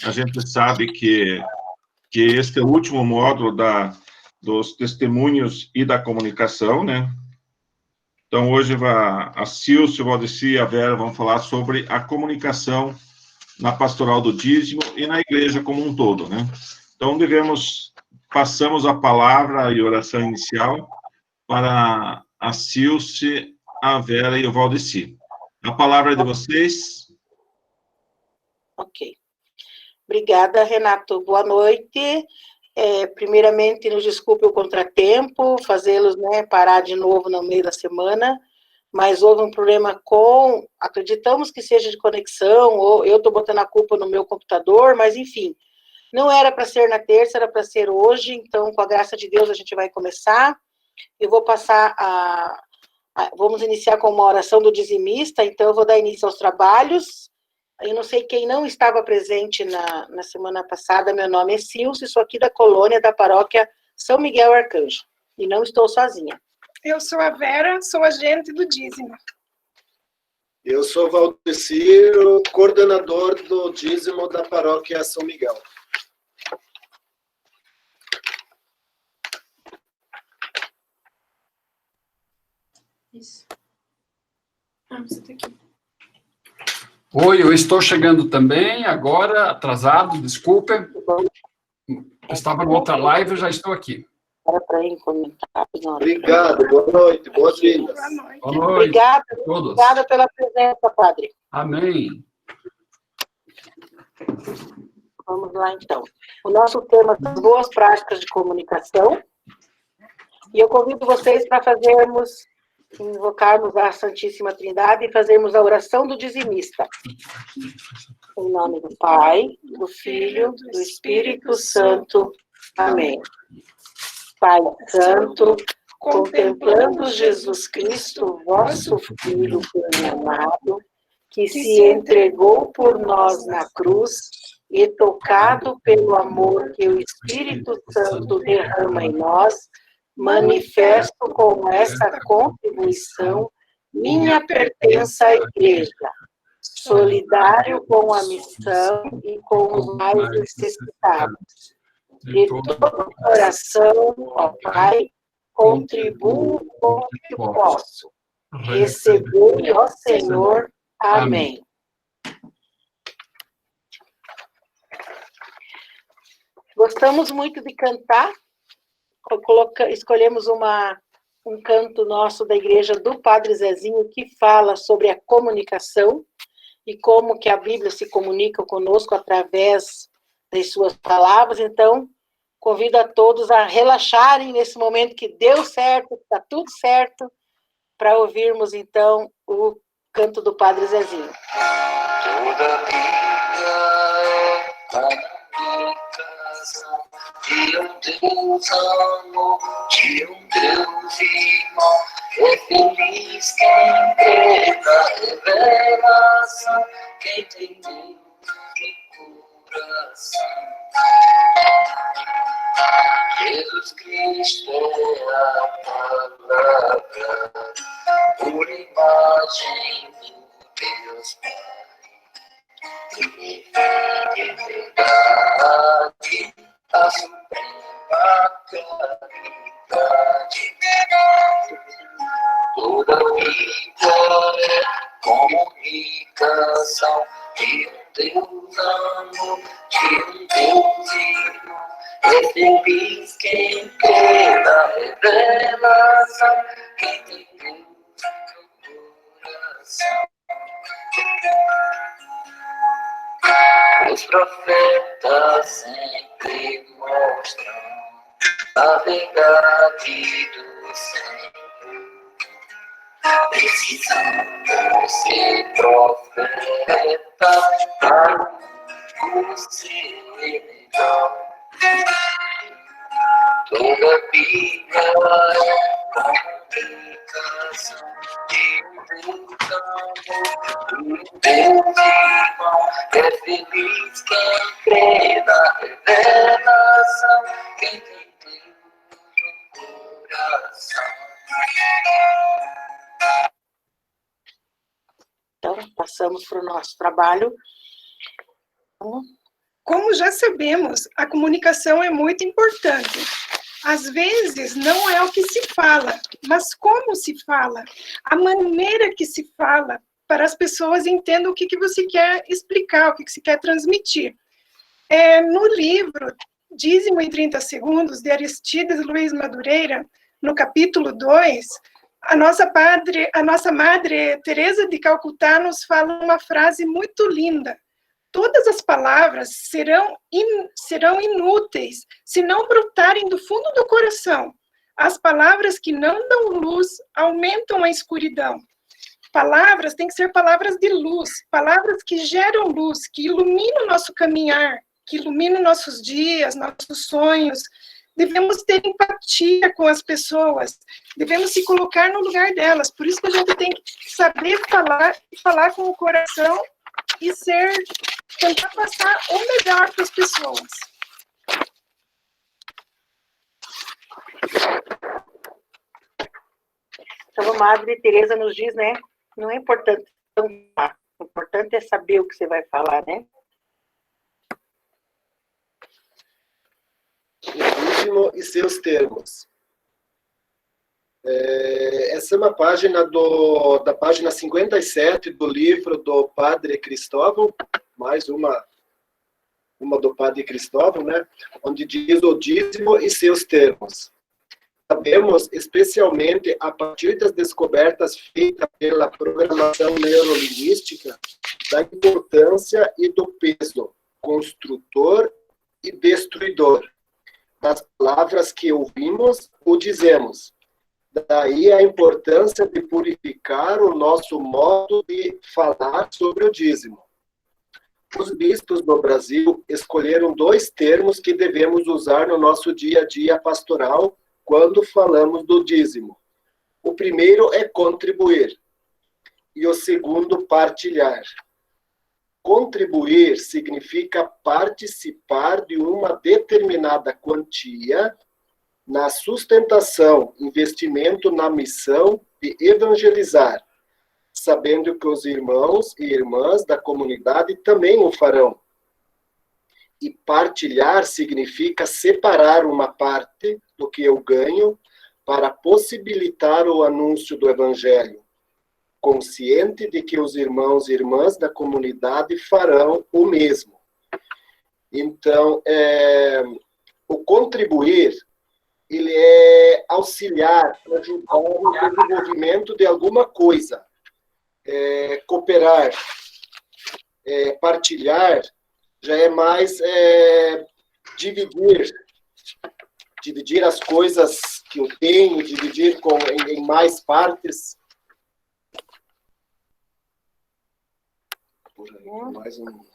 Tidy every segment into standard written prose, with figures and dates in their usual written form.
A gente sabe que este é o último módulo dos testemunhos e da comunicação, né? Então, hoje a Silvia, o Valdeci e a Vera vão falar sobre a comunicação na pastoral do dízimo e na igreja como um todo, né? Então, passamos a palavra e oração inicial para a Silce, a Vera e o Valdeci. A palavra é de vocês. Ok. Obrigada, Renato. Boa noite. Primeiramente, nos desculpe o contratempo, fazê-los parar de novo no meio da semana, mas houve um problema acreditamos que seja de conexão, ou eu estou botando a culpa no meu computador, mas enfim, não era para ser na terça, era para ser hoje, então, com a graça de Deus, a gente vai começar. Eu vou passar vamos iniciar com uma oração do dizimista, então eu vou dar início aos trabalhos. Eu não sei quem não estava presente na semana passada, meu nome é Silce, sou aqui da colônia da paróquia São Miguel Arcanjo, e não estou sozinha. Eu sou a Vera, sou agente do dízimo. Eu sou Valdeci, o coordenador do dízimo da paróquia São Miguel. Isso. Você tá aqui. Oi, eu estou chegando também, agora, atrasado, desculpem. Eu estava em outra live, eu já estou aqui. Era para ir comentar. Obrigado, boa noite, boas-vindas. Boa noite. Boa noite Obrigada, a todos. obrigada pela presença, padre. Amém. Vamos lá, então. O nosso tema é as boas práticas de comunicação. E eu convido vocês para invocarmos a Santíssima Trindade e fazermos a oração do dizimista. Em nome do Pai, do Filho, do Espírito Santo. Amém. Pai Santo, contemplando Jesus Cristo, vosso Filho bem-amado, que se entregou por nós na cruz, e tocado pelo amor que o Espírito Santo derrama em nós, manifesto com essa contribuição minha pertença à Igreja, solidário com a missão e com os mais necessitados. De todo o coração, ó Pai, contribuo com o que posso. Recebei, ó Senhor. Amém. Gostamos muito de cantar. Escolhemos um canto nosso da igreja do Padre Zezinho que fala sobre a comunicação e como que a Bíblia se comunica conosco através das suas palavras. Então, convido a todos a relaxarem nesse momento que deu certo, está tudo certo, para ouvirmos, então, o canto do Padre Zezinho. Toda Bíblia é comunicação de um Deus amor, de um Deus irmão. É feliz quem crê na revelação, quem tem Deus no coração. Jesus Cristo é a palavra, por imagem do Deus Pai. E de verdade, a suprema caridade. Toda vida é comunicação de um Deus amor, de um Deus irmão. É feliz quem crê na revelação, quem tem Deus no coração. Os profetas sempre mostram a verdade do Senhor. Precisamos ser profeta para ser melhor. Toda Bíblia é comunicação de um Deus amor, de um Deus irmão. É feliz quem crê na revelação, quem tem Deus no coração. Então, passamos para o nosso trabalho. Como já sabemos, a comunicação é muito importante. Às vezes, não é o que se fala, mas como se fala, a maneira que se fala, para as pessoas entendam o que você quer explicar, o que você quer transmitir. No livro Dízimo em 30 Segundos, de Aristides Luiz Madureira, no capítulo 2, a nossa madre Teresa de Calcutá nos fala uma frase muito linda. Todas as palavras serão inúteis se não brotarem do fundo do coração. As palavras que não dão luz aumentam a escuridão. Palavras têm que ser palavras de luz, palavras que geram luz, que iluminam o nosso caminhar, que iluminam nossos dias, nossos sonhos. Devemos ter empatia com as pessoas, devemos se colocar no lugar delas. Por isso que a gente tem que saber falar com o coração e tentar passar o melhor para as pessoas. Então, a Madre Teresa nos diz, né? Não é importante falar, o importante é saber o que você vai falar, né? O dízimo e seus termos. Essa é uma página da página 57 do livro do Padre Cristóvão, mais uma do Padre Cristóvão, né? Onde diz o dízimo e seus termos. Sabemos, especialmente a partir das descobertas feitas pela programação neurolinguística, da importância e do peso construtor e destruidor das palavras que ouvimos ou dizemos. Daí a importância de purificar o nosso modo de falar sobre o dízimo. Os bispos do Brasil escolheram 2 termos que devemos usar no nosso dia a dia pastoral quando falamos do dízimo. O primeiro é contribuir e o segundo, partilhar. Contribuir significa participar de uma determinada quantia na sustentação, investimento na missão de evangelizar, sabendo que os irmãos e irmãs da comunidade também o farão. E partilhar significa separar uma parte do que eu ganho para possibilitar o anúncio do Evangelho, consciente de que os irmãos e irmãs da comunidade farão o mesmo. Então, o contribuir, ele é auxiliar, ajudar no desenvolvimento de alguma coisa. Cooperar, partilhar, já é mais dividir as coisas que eu tenho, dividir em mais partes. Por aí, mais um.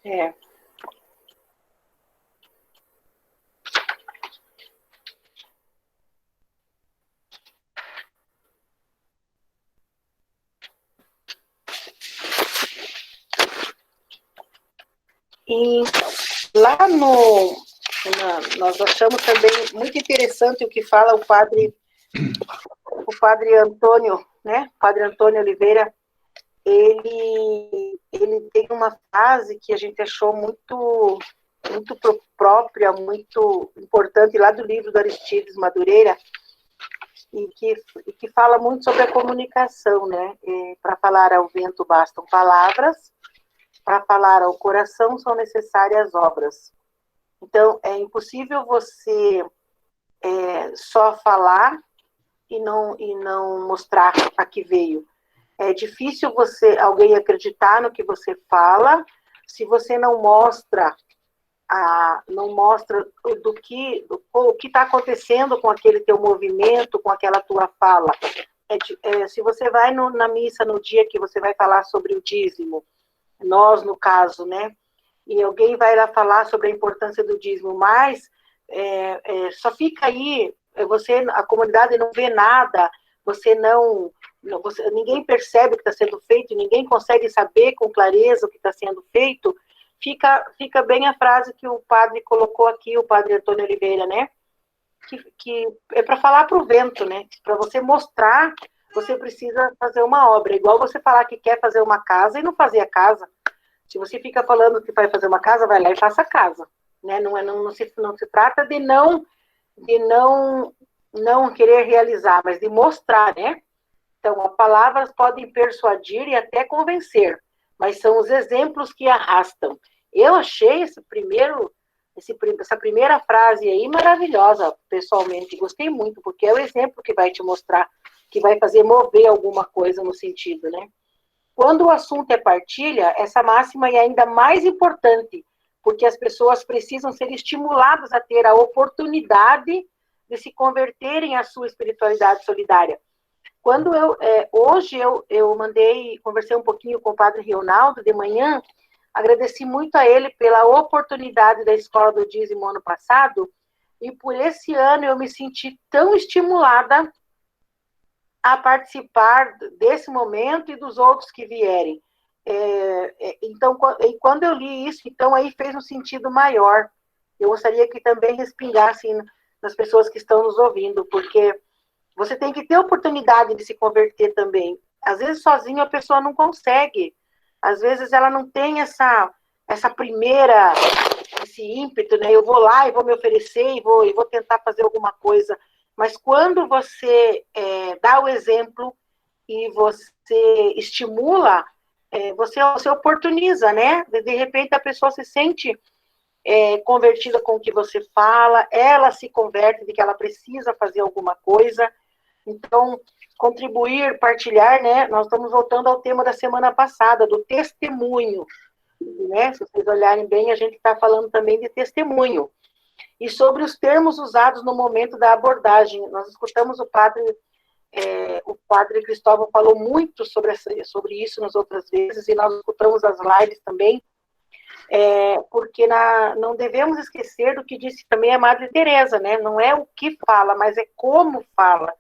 E lá nós achamos também muito interessante o que fala o padre Antônio, né? O padre Antônio Oliveira. Ele tem uma frase que a gente achou muito própria, muito importante, lá do livro do Aristides Madureira, e que fala muito sobre a comunicação, né? Para falar ao vento bastam palavras, para falar ao coração são necessárias obras. Então, é impossível você só falar e não mostrar a que veio. É difícil alguém acreditar no que você fala se você não mostra o que está acontecendo com aquele teu movimento, com aquela tua fala. Se você vai na missa no dia que você vai falar sobre o dízimo, nós no caso, né? E alguém vai lá falar sobre a importância do dízimo, mas só fica aí, a comunidade não vê nada, ninguém percebe o que está sendo feito, ninguém consegue saber com clareza o que está sendo feito, fica bem a frase que o padre colocou aqui, o padre Antônio Oliveira, né? Que é para falar para o vento, né? Para você mostrar, você precisa fazer uma obra. Igual você falar que quer fazer uma casa e não fazer a casa. Se você fica falando que vai fazer uma casa, vai lá e faça a casa, né? Não se trata de não querer realizar, mas de mostrar, né? Então, as palavras podem persuadir e até convencer, mas são os exemplos que arrastam. Eu achei essa primeira frase aí maravilhosa, pessoalmente. Gostei muito, porque é o exemplo que vai te mostrar, que vai fazer mover alguma coisa no sentido, né? Quando o assunto é partilha, essa máxima é ainda mais importante, porque as pessoas precisam ser estimuladas a ter a oportunidade de se converterem à sua espiritualidade solidária. Quando hoje eu conversei um pouquinho com o padre Rionaldo de manhã, agradeci muito a ele pela oportunidade da Escola do Dízimo ano passado, e por esse ano eu me senti tão estimulada a participar desse momento e dos outros que vierem. Então, quando eu li isso, então aí fez um sentido maior. Eu gostaria que também respingasse nas pessoas que estão nos ouvindo, porque você tem que ter oportunidade de se converter também. Às vezes, sozinho, a pessoa não consegue. Às vezes, ela não tem esse ímpeto, né? Eu vou lá e vou me oferecer e vou tentar fazer alguma coisa. Mas quando você dá o exemplo e você estimula, você oportuniza, né? De repente, a pessoa se sente convertida com o que você fala, ela se converte de que ela precisa fazer alguma coisa. Então, contribuir, partilhar, né? Nós estamos voltando ao tema da semana passada, do testemunho, né? Se vocês olharem bem, a gente está falando também de testemunho. E sobre os termos usados no momento da abordagem. Nós escutamos o padre Cristóvão falou muito sobre isso nas outras vezes, e nós escutamos as lives também, porque não devemos esquecer do que disse também a Madre Teresa, né? Não é o que fala, mas é como fala.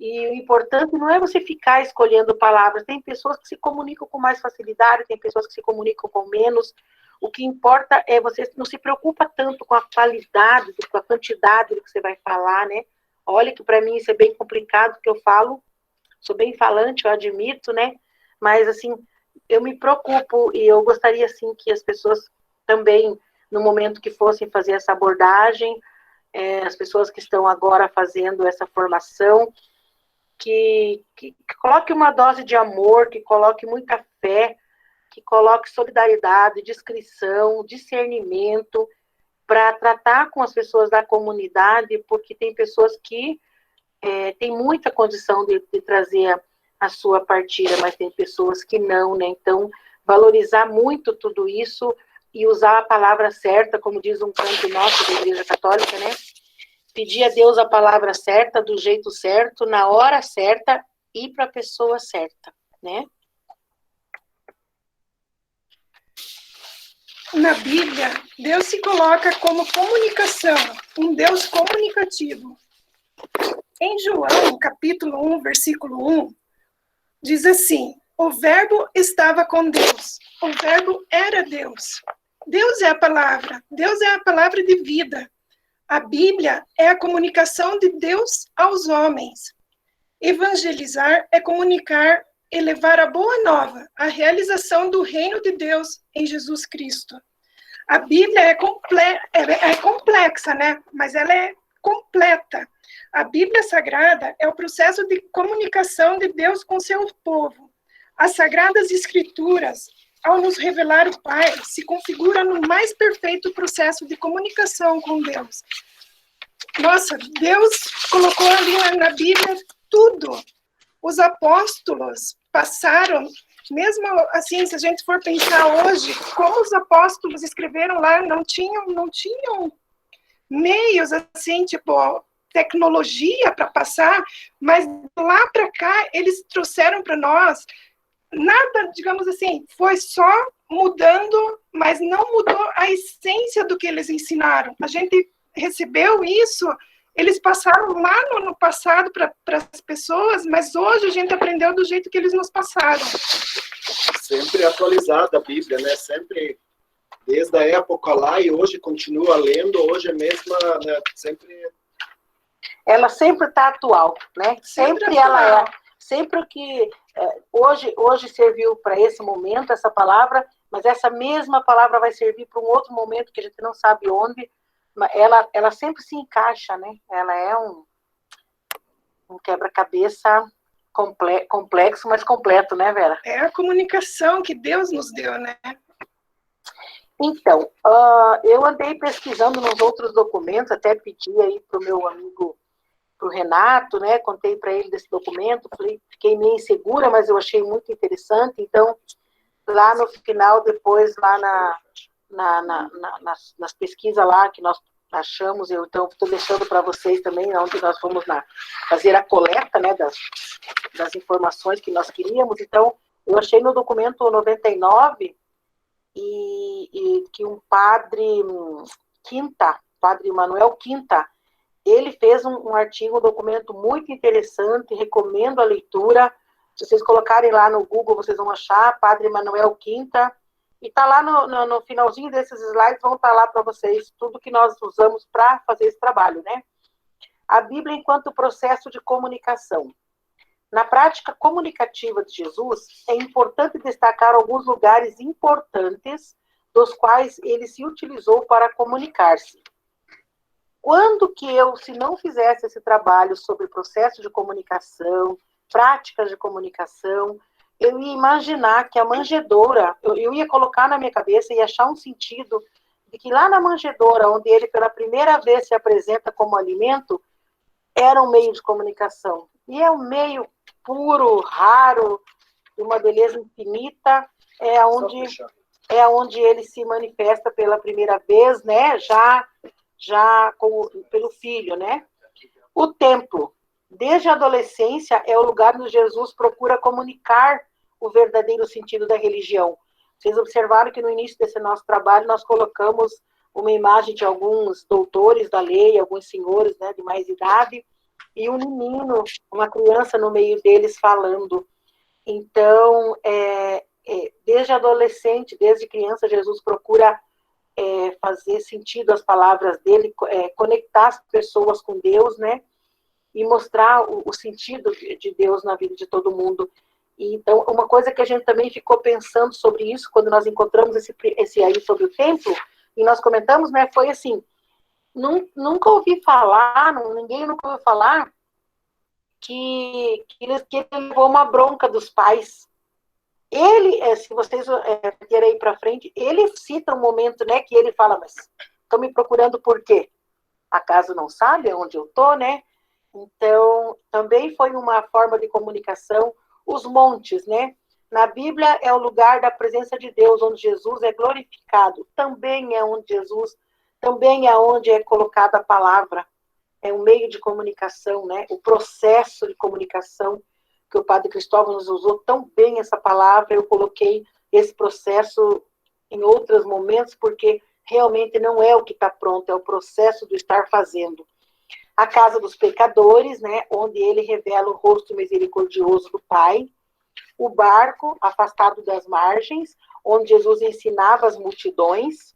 E o importante não é você ficar escolhendo palavras. Tem pessoas que se comunicam com mais facilidade, tem pessoas que se comunicam com menos. O que importa é você não se preocupa tanto com a qualidade, com a quantidade do que você vai falar, né? Olha que para mim isso é bem complicado, porque eu falo, sou bem falante, eu admito, né? Mas, assim, eu me preocupo e eu gostaria, assim, que as pessoas também, no momento que fossem fazer essa abordagem, as pessoas que estão agora fazendo essa formação, que coloque uma dose de amor, que coloque muita fé, que coloque solidariedade, discrição, discernimento, para tratar com as pessoas da comunidade, porque tem pessoas que têm muita condição de trazer a sua partilha, mas tem pessoas que não, né? Então, valorizar muito tudo isso e usar a palavra certa, como diz um canto nosso da Igreja Católica, né? Pedir a Deus a palavra certa, do jeito certo, na hora certa e para a pessoa certa, né? Na Bíblia, Deus se coloca como comunicação, um Deus comunicativo. Em João, capítulo 1, versículo 1, diz assim: o verbo estava com Deus, o verbo era Deus. Deus é a palavra de vida. A Bíblia é a comunicação de Deus aos homens. Evangelizar é comunicar e levar a boa nova, a realização do reino de Deus em Jesus Cristo. A Bíblia é complexa, né? Mas ela é completa. A Bíblia Sagrada é o processo de comunicação de Deus com seu povo. As Sagradas Escrituras, ao nos revelar o Pai, se configura no mais perfeito processo de comunicação com Deus. Nossa, Deus colocou ali na Bíblia tudo. Os apóstolos passaram, mesmo assim, se a gente for pensar hoje, como os apóstolos escreveram lá, não tinham meios, assim, tipo, tecnologia para passar, mas lá para cá, eles trouxeram para nós, nada, digamos assim, foi só mudando, mas não mudou a essência do que eles ensinaram. A gente recebeu isso, eles passaram lá no passado para as pessoas, mas hoje a gente aprendeu do jeito que eles nos passaram. Sempre atualizada a Bíblia, né? Sempre, desde a época lá, e hoje continua lendo, hoje é mesma, né? Ela sempre está atual, né? Sempre ela é. Sempre que hoje serviu para esse momento, essa palavra, mas essa mesma palavra vai servir para um outro momento que a gente não sabe onde, ela sempre se encaixa, né? Ela é um quebra-cabeça complexo, mas completo, né, Vera? É a comunicação que Deus nos deu, né? Então, eu andei pesquisando nos outros documentos, até pedi aí para o meu amigo, para o Renato, né? Contei para ele desse documento, fiquei meio insegura, mas eu achei muito interessante. Então, lá no final, depois, lá nas pesquisas lá que nós achamos, eu então estou deixando para vocês também, onde nós fomos fazer a coleta, né, das informações que nós queríamos. Então, eu achei no documento 99 e que um padre Quinta, padre Manuel Quinta, ele fez um artigo, um documento muito interessante, recomendo a leitura. Se vocês colocarem lá no Google, vocês vão achar, padre Manuel Quinta, e está lá no finalzinho desses slides, vão estar lá para vocês, tudo que nós usamos para fazer esse trabalho, né? A Bíblia enquanto processo de comunicação. Na prática comunicativa de Jesus, é importante destacar alguns lugares importantes dos quais ele se utilizou para comunicar-se. Quando que eu, se não fizesse esse trabalho sobre processo de comunicação, práticas de comunicação, eu ia imaginar que a manjedoura, eu ia colocar na minha cabeça e achar um sentido de que lá na manjedoura, onde ele pela primeira vez se apresenta como alimento, era um meio de comunicação. E é um meio puro, raro, de uma beleza infinita, é onde ele se manifesta pela primeira vez, né? Já pelo Filho, né? O templo, desde a adolescência, é o lugar onde Jesus procura comunicar o verdadeiro sentido da religião. Vocês observaram que no início desse nosso trabalho nós colocamos uma imagem de alguns doutores da lei, alguns senhores, né, de mais idade, e um menino, uma criança no meio deles falando. Então, desde adolescente, desde criança, Jesus procura fazer sentido às palavras dele, conectar as pessoas com Deus, né? E mostrar o sentido de Deus na vida de todo mundo. E, então, uma coisa que a gente também ficou pensando sobre isso, quando nós encontramos esse aí sobre o templo, e nós comentamos, né, foi assim, nunca ouvi falar, ninguém nunca ouviu falar que ele levou uma bronca dos pais. Ele, se vocês querem ir para frente, ele cita um momento, né, que ele fala, mas estão me procurando por quê? Acaso não sabe onde eu estou, né? Então, também foi uma forma de comunicação. Os montes, né? Na Bíblia é o lugar da presença de Deus, onde Jesus é glorificado. Também é onde é colocada a palavra. É um meio de comunicação, né? O processo de comunicação, que o Padre Cristóvão nos usou tão bem essa palavra, eu coloquei esse processo em outros momentos, porque realmente não é o que está pronto, é o processo do estar fazendo. A casa dos pecadores, né, onde ele revela o rosto misericordioso do Pai. O barco, afastado das margens, onde Jesus ensinava as multidões.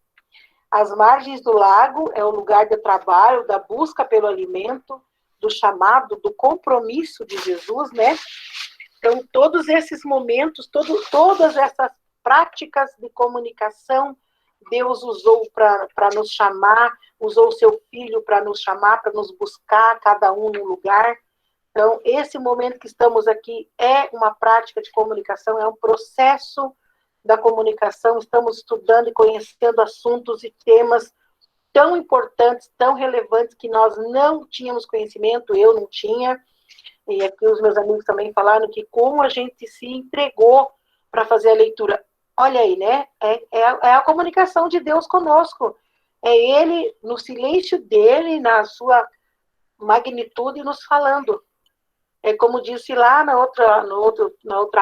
As margens do lago é o lugar do trabalho, da busca pelo alimento, do chamado, do compromisso de Jesus, né? Então, todos esses momentos, todas essas práticas de comunicação, Deus usou para nos chamar, usou o seu Filho para nos chamar, para nos buscar, cada um num lugar. Então, esse momento que estamos aqui é uma prática de comunicação, é um processo da comunicação. Estamos estudando e conhecendo assuntos e temas tão importantes, tão relevantes, que nós não tínhamos conhecimento, eu não tinha, e aqui os meus amigos também falaram que como a gente se entregou para fazer a leitura. Olha aí, né? É a comunicação de Deus conosco. É Ele, no silêncio dele, na sua magnitude, nos falando. É como disse lá na outra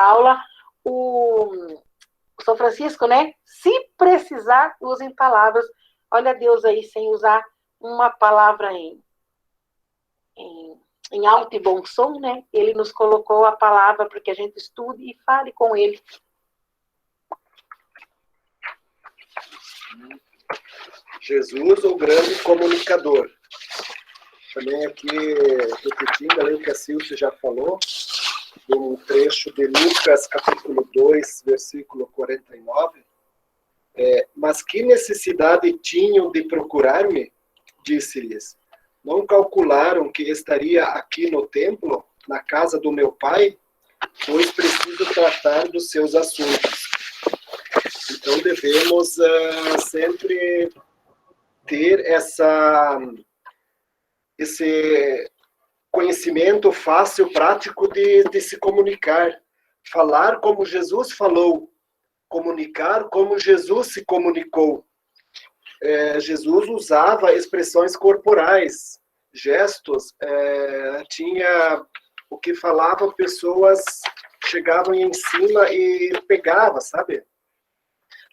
aula, o São Francisco, né? Se precisar, usem palavras. Olha Deus aí, sem usar uma palavra em alto e bom som, né? Ele nos colocou a palavra para que a gente estude e fale com Ele. Jesus, o grande comunicador. Também aqui, repetindo ali o que a Silvia já falou, um trecho de Lucas, capítulo 2, versículo 49, Mas que necessidade tinham de procurar-me? Disse-lhes. Não calcularam que estaria aqui no templo, na casa do meu pai? Pois preciso tratar dos seus assuntos. Então, devemos sempre ter esse conhecimento fácil, prático de se comunicar. Falar como Jesus falou. Comunicar como Jesus se comunicou. Jesus usava expressões corporais, gestos, tinha o que falava, pessoas chegavam em cima e pegavam, sabe?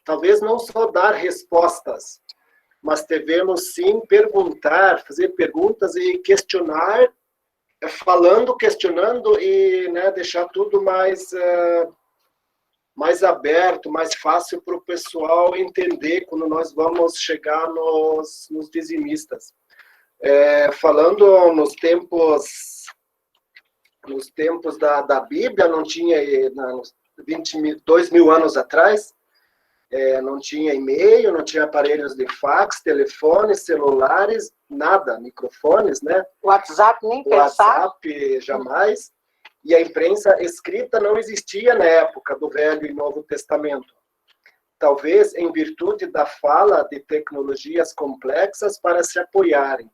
Talvez não só dar respostas, mas devemos sim perguntar, fazer perguntas e questionar, falando, questionando e, né, deixar tudo mais aberto, mais fácil para o pessoal entender quando nós vamos chegar nos dizimistas. Falando nos tempos da Bíblia, não tinha, 2.000 anos atrás, não tinha e-mail, não tinha aparelhos de fax, telefones, celulares, nada, microfones, né? WhatsApp nem pensar. WhatsApp, jamais. E a imprensa escrita não existia na época do Velho e Novo Testamento. Talvez em virtude da fala de tecnologias complexas para se apoiarem.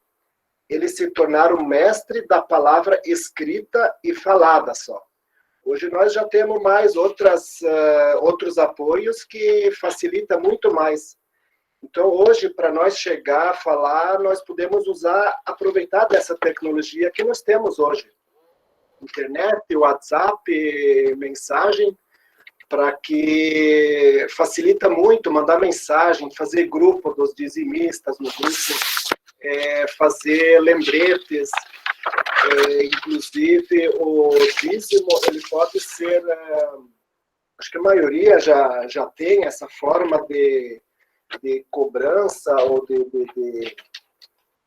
Eles se tornaram mestre da palavra escrita e falada só. Hoje nós já temos mais outros apoios que facilita muito mais. Então hoje, para nós chegar a falar, nós podemos aproveitar dessa tecnologia que nós temos hoje. Internet, WhatsApp, mensagem, para que facilita muito mandar mensagem, fazer grupo dos dizimistas no grupo, fazer lembretes, inclusive o dízimo, ele pode ser, acho que a maioria já tem essa forma de cobrança, ou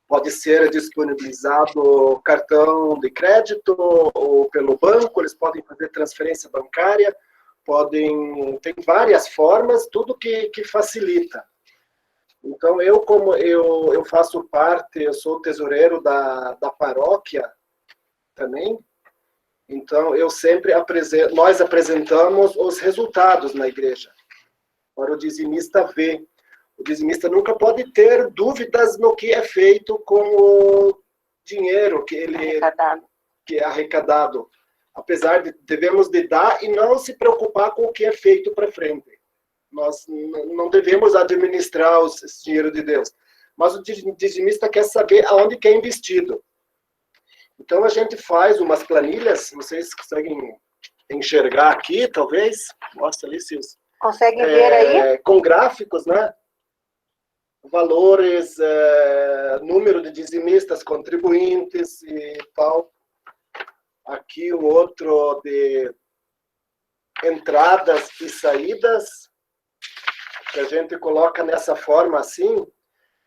pode ser disponibilizado cartão de crédito ou pelo banco, eles podem fazer transferência bancária, tem várias formas, tudo que facilita. Então, como eu faço parte, eu sou tesoureiro da paróquia também, então nós apresentamos os resultados na igreja, para o dizimista ver. O dizimista nunca pode ter dúvidas no que é feito com o dinheiro que é arrecadado. Apesar de devemos de dar e não se preocupar com o que é feito para frente. Nós não devemos administrar esse dinheiro de Deus. Mas o dizimista quer saber aonde que é investido. Então a gente faz umas planilhas, vocês conseguem enxergar aqui, talvez? Mostra ali, Silvio. Conseguem ver aí? Com gráficos, né? Valores, número de dizimistas, contribuintes e tal. Aqui um outro de entradas e saídas, que a gente coloca nessa forma assim,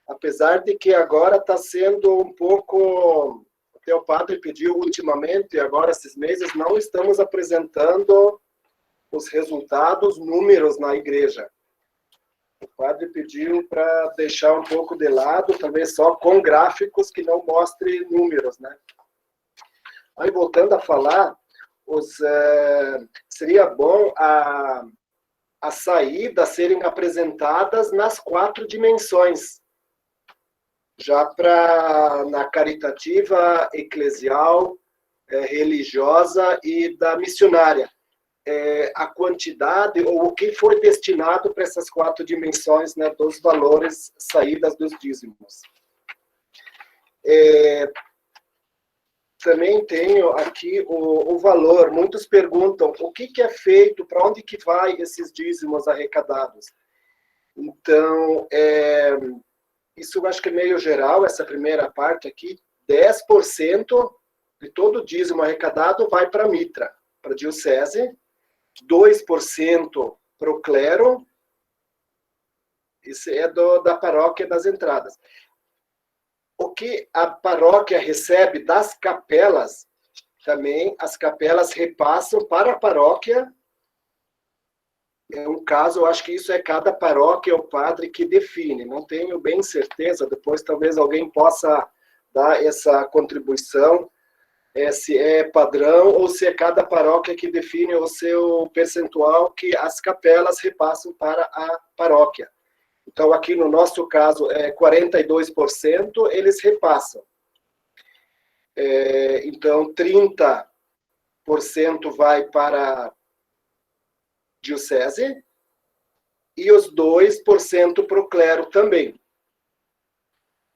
apesar de que agora está sendo um pouco... Até o padre pediu ultimamente, agora esses meses, não estamos apresentando os resultados, números na igreja. O padre pediu para deixar um pouco de lado, talvez só com gráficos que não mostrem números, né? Aí, voltando a falar, seria bom as saídas serem apresentadas nas 4 dimensões, já na caritativa, eclesial, religiosa e da missionária. A quantidade ou o que foi destinado para essas 4 dimensões, né, dos valores, saídas dos dízimos. Também tenho aqui o valor. Muitos perguntam o que é feito, para onde que vai esses dízimos arrecadados. Então, isso eu acho que é meio geral, essa primeira parte aqui. 10% de todo o dízimo arrecadado vai para a mitra, para a diocese. 2% para o clero, isso é da paróquia das entradas. O que a paróquia recebe das capelas, também as capelas repassam para a paróquia é um caso, eu acho que isso é cada paróquia, o padre que define. Não tenho bem certeza, depois talvez alguém possa dar essa contribuição, se é padrão ou se é cada paróquia que define o seu percentual que as capelas repassam para a paróquia. Então, aqui no nosso caso, 42% eles repassam. Então, 30% vai para a diocese e os 2% para o clero também.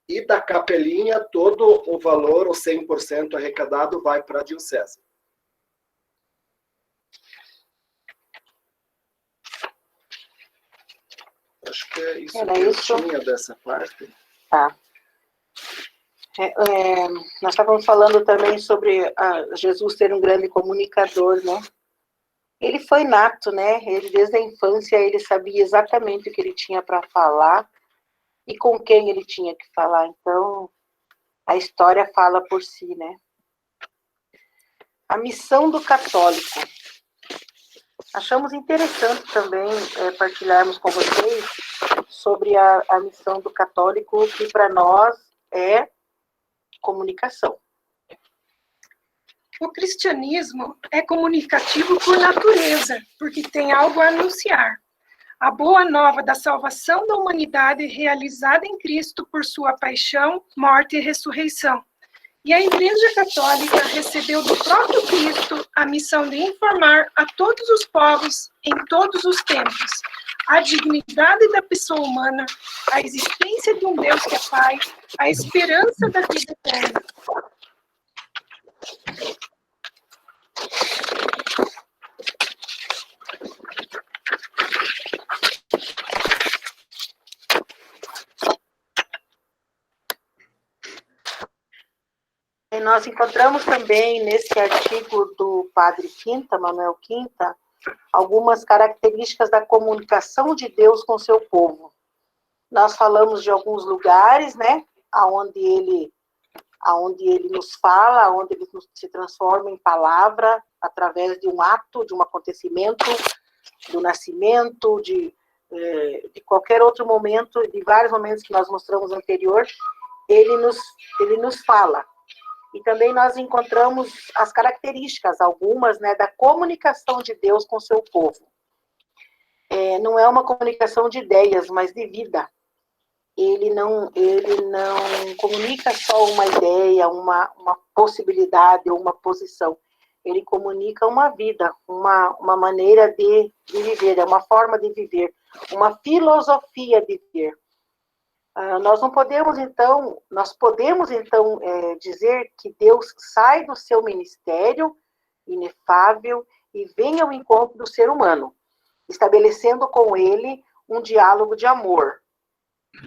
E da capelinha, todo o valor, o 100% arrecadado, vai para a diocese. Acho que é isso que eu tinha dessa parte. Tá. Nós estávamos falando também sobre Jesus ser um grande comunicador, né? Ele foi nato, né? Ele, desde a infância, ele sabia exatamente o que ele tinha para falar e com quem ele tinha que falar. Então, a história fala por si, né? A missão do católico. Achamos interessante também partilharmos com vocês sobre a missão do católico, que para nós é comunicação. O cristianismo é comunicativo por natureza, porque tem algo a anunciar. A boa nova da salvação da humanidade realizada em Cristo por sua paixão, morte e ressurreição. E a Igreja Católica recebeu do próprio Cristo a missão de informar a todos os povos, em todos os tempos, a dignidade da pessoa humana, a existência de um Deus que é Pai, a esperança da vida eterna. E nós encontramos também, nesse artigo do Padre Quinta, Manuel Quinta, algumas características da comunicação de Deus com seu povo. Nós falamos de alguns lugares, né, aonde ele nos fala, aonde ele se transforma em palavra, através de um ato, de um acontecimento, do nascimento, de qualquer outro momento, de vários momentos que nós mostramos anterior, ele nos fala. E também nós encontramos as características, algumas, né, da comunicação de Deus com seu povo. Não é uma comunicação de ideias, mas de vida. Ele não comunica só uma ideia, uma possibilidade ou uma posição. Ele comunica uma vida, uma maneira de viver, é uma forma de viver, uma filosofia de viver. Nós podemos então dizer que Deus sai do seu ministério inefável e vem ao encontro do ser humano, estabelecendo com ele um diálogo de amor.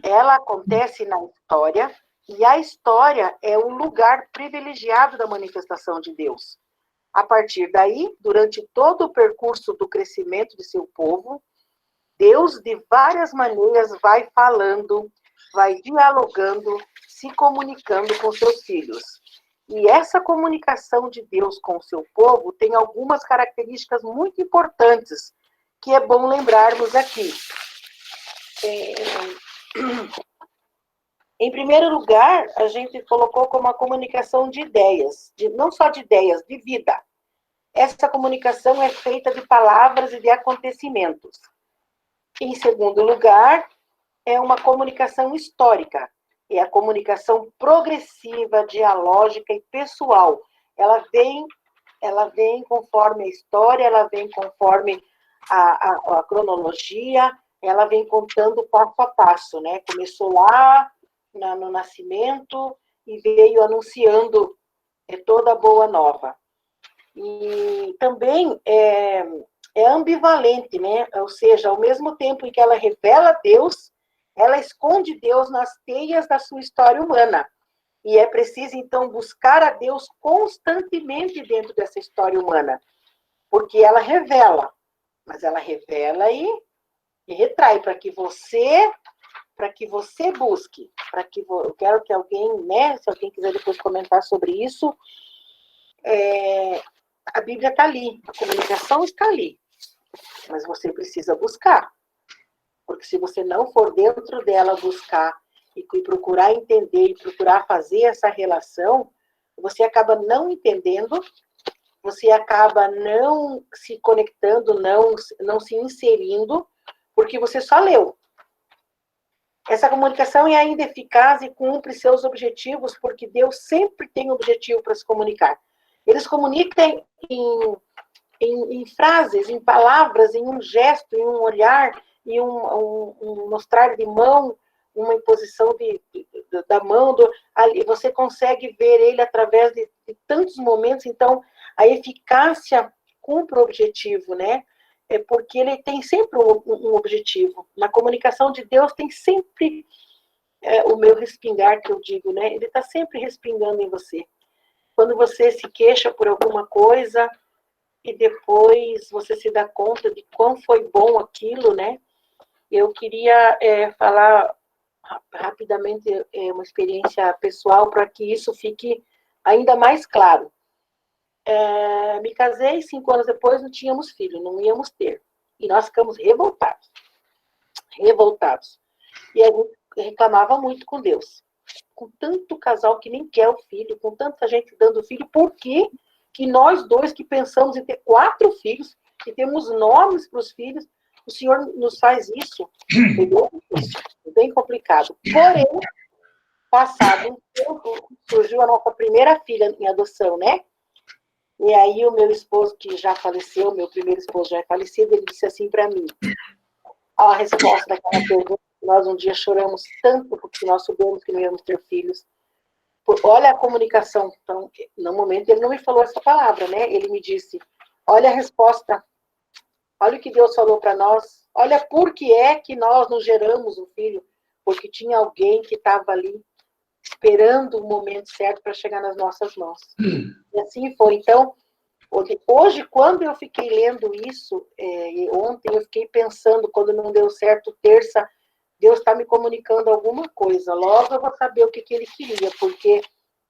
Ela acontece na história, e a história é o lugar privilegiado da manifestação de Deus. A partir daí, durante todo o percurso do crescimento de seu povo, Deus, de várias maneiras, vai falando, vai dialogando, se comunicando com seus filhos. E essa comunicação de Deus com o seu povo tem algumas características muito importantes, que é bom lembrarmos aqui. Em primeiro lugar, a gente colocou como a comunicação de ideias, não só de ideias, de vida. Essa comunicação é feita de palavras e de acontecimentos. Em segundo lugar, é uma comunicação histórica, é a comunicação progressiva, dialógica e pessoal. Ela vem conforme a história, ela vem conforme a cronologia, ela vem contando passo a passo, né? Começou lá no nascimento e veio anunciando toda a boa nova. E também é ambivalente, né? Ou seja, ao mesmo tempo em que ela revela Deus, ela esconde Deus nas teias da sua história humana. E é preciso, então, buscar a Deus constantemente dentro dessa história humana. Porque ela revela, mas ela revela e retrai para que você busque. Eu quero que alguém, né, se alguém quiser depois comentar sobre isso, a Bíblia está ali, a comunicação está ali. mas você precisa buscar. Porque se você não for dentro dela buscar e procurar entender e procurar fazer essa relação, você acaba não entendendo, você acaba não se conectando, não se inserindo, porque você só leu. Essa comunicação é ainda eficaz e cumpre seus objetivos, porque Deus sempre tem objetivo para se comunicar. Eles comunicam em frases, em palavras, em um gesto, em um olhar, em um mostrar de mão, uma imposição da mão. Ali você consegue ver ele através de tantos momentos. Então, a eficácia cumpre o objetivo, né? É porque ele tem sempre um objetivo. Na comunicação de Deus tem sempre o meu respingar, que eu digo, né? Ele está sempre respingando em você. Quando você se queixa por alguma coisa e depois você se dá conta de quão foi bom aquilo, né? Eu queria falar rapidamente uma experiência pessoal para que isso fique ainda mais claro. Me casei, 5 anos depois não tínhamos filho, não íamos ter. E nós ficamos revoltados. E a gente reclamava muito com Deus. Com tanto casal que nem quer o filho, com tanta gente dando filho, por que nós dois que pensamos em ter 4 filhos, que temos nomes para os filhos, o Senhor nos faz isso? Bem complicado. Porém, passado um tempo, surgiu a nossa primeira filha em adoção, né? E aí o meu esposo, que já faleceu, meu primeiro esposo já é falecido, ele disse assim para mim, a resposta daquela pergunta, nós um dia choramos tanto porque nós soubemos que não íamos ter filhos. Olha a comunicação. Então, no momento ele não me falou essa palavra, né? Ele me disse, olha a resposta, olha o que Deus falou para nós, olha por que é que nós não geramos um filho, porque tinha alguém que estava ali esperando o momento certo para chegar nas nossas mãos. E assim foi. Então, hoje, quando eu fiquei lendo isso, ontem eu fiquei pensando, quando não deu certo, terça, Deus está me comunicando alguma coisa. Logo eu vou saber o que ele queria, porque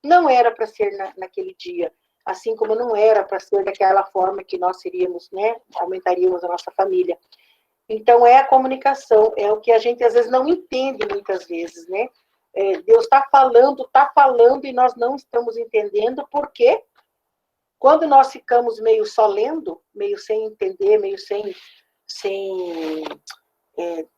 não era para ser naquele dia, assim como não era para ser daquela forma que nós seríamos, né? Aumentaríamos a nossa família. Então, é a comunicação, é o que a gente às vezes não entende muitas vezes, né? Deus está falando e nós não estamos entendendo, porque quando nós ficamos meio só lendo, meio sem entender, meio sem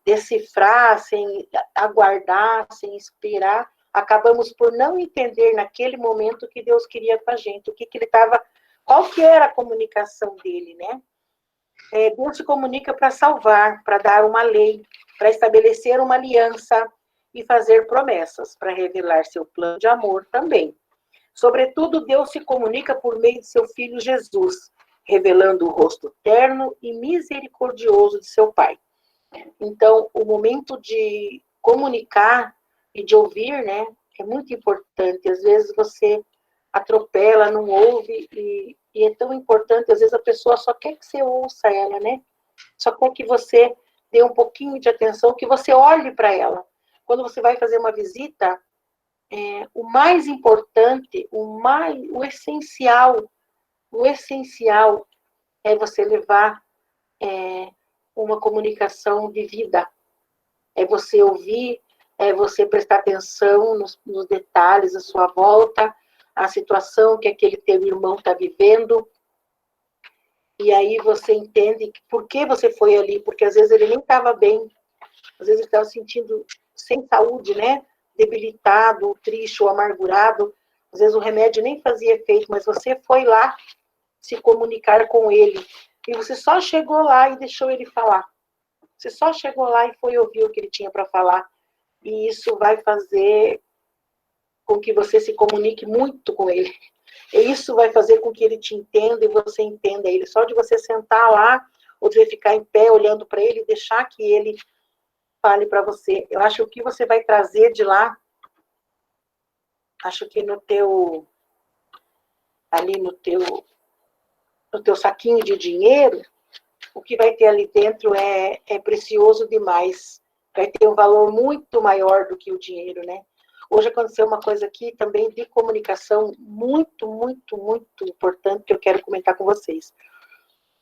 decifrar, sem aguardar, sem esperar, acabamos por não entender naquele momento o que Deus queria com a gente, o que ele estava, qual que era a comunicação dele, né? Deus se comunica para salvar, para dar uma lei, para estabelecer uma aliança e fazer promessas, para revelar seu plano de amor também. Sobretudo, Deus se comunica por meio de seu Filho Jesus, revelando o rosto terno e misericordioso de seu Pai. Então, o momento de comunicar e de ouvir, né, é muito importante. Às vezes você atropela, não ouve, e é tão importante, às vezes a pessoa só quer que você ouça ela, né? Só quer que você dê um pouquinho de atenção, que você olhe para ela. Quando você vai fazer uma visita, o mais importante, o essencial é você levar uma comunicação de vida. É você ouvir, é você prestar atenção nos detalhes à sua volta, a situação que aquele teu irmão está vivendo, e aí você entende por que você foi ali, porque às vezes ele nem estava bem, às vezes ele estava sentindo sem saúde, né? Debilitado, triste ou amargurado, às vezes o remédio nem fazia efeito, mas você foi lá se comunicar com ele, e você só chegou lá e deixou ele falar. Você só chegou lá e foi ouvir o que ele tinha para falar, e isso vai fazer com que você se comunique muito com ele. E isso vai fazer com que ele te entenda e você entenda ele. Só de você sentar lá, ou de ficar em pé olhando para ele, deixar que ele fale para você. Eu acho que o que você vai trazer de lá, acho que ali no teu saquinho de dinheiro, o que vai ter ali dentro é precioso demais. Vai ter um valor muito maior do que o dinheiro, né? Hoje aconteceu uma coisa aqui também de comunicação muito, muito, muito importante que eu quero comentar com vocês.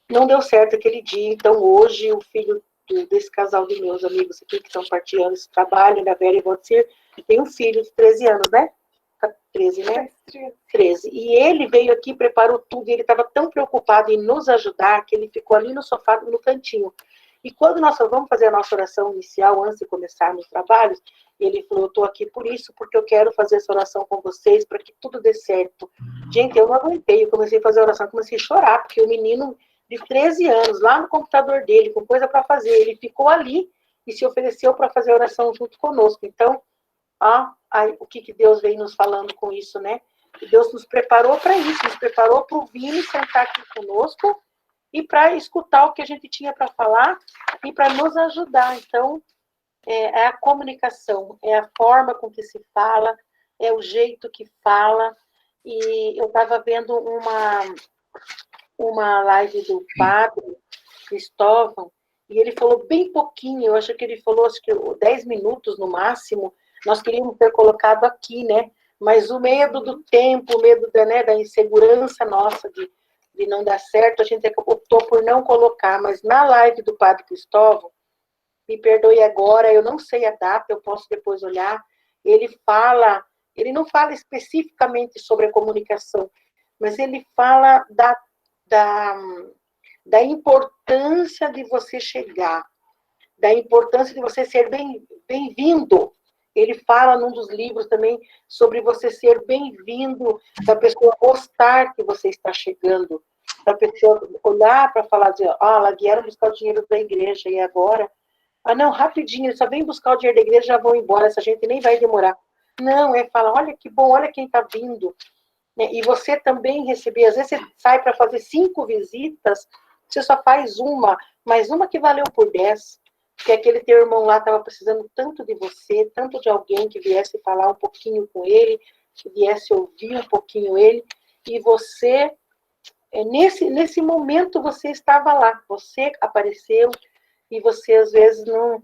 Não deu certo aquele dia, então hoje o filho desse casal de meus amigos aqui, que estão partilhando esse trabalho, da Vera e você, tem um filho de 13 anos, né? 13, né? 13. E ele veio aqui, preparou tudo, e ele estava tão preocupado em nos ajudar, que ele ficou ali no sofá, no cantinho. E quando nós vamos fazer a nossa oração inicial, antes de começarmos os trabalhos, ele falou, eu estou aqui por isso, porque eu quero fazer essa oração com vocês, para que tudo dê certo. Gente, eu não aguentei, eu comecei a fazer a oração, comecei a chorar, porque o menino de 13 anos, lá no computador dele, com coisa para fazer, ele ficou ali e se ofereceu para fazer a oração junto conosco. Então, o que Deus vem nos falando com isso, né? E Deus nos preparou para isso, nos preparou para o Vini sentar aqui conosco e para escutar o que a gente tinha para falar e para nos ajudar. Então, é a comunicação, é a forma com que se fala, é o jeito que fala. E eu estava vendo uma live do padre Cristóvão, e ele falou bem pouquinho, eu acho que ele falou, acho que 10 minutos no máximo, nós queríamos ter colocado aqui, né? Mas o medo do tempo, o medo da insegurança nossa de não dar certo, a gente optou por não colocar, mas na live do padre Cristóvão, me perdoe agora, eu não sei a data, eu posso depois olhar, ele não fala especificamente sobre a comunicação, mas ele fala da importância de você chegar, da importância de você ser bem-vindo. Ele fala num dos livros também sobre você ser bem-vindo, da pessoa gostar que você está chegando, da pessoa olhar para falar, dizer, lá vieram buscar o dinheiro da igreja, e agora? Não, rapidinho, eles só vêm buscar o dinheiro da igreja e já vão embora, essa gente nem vai demorar. Não, falar, olha que bom, olha quem está vindo. E você também receber, às vezes você sai para fazer 5 visitas, você só faz uma, mas uma que valeu por 10, porque aquele teu irmão lá estava precisando tanto de você, tanto de alguém que viesse falar um pouquinho com ele, que viesse ouvir um pouquinho ele, e você, nesse momento você estava lá, você apareceu, e você às vezes não...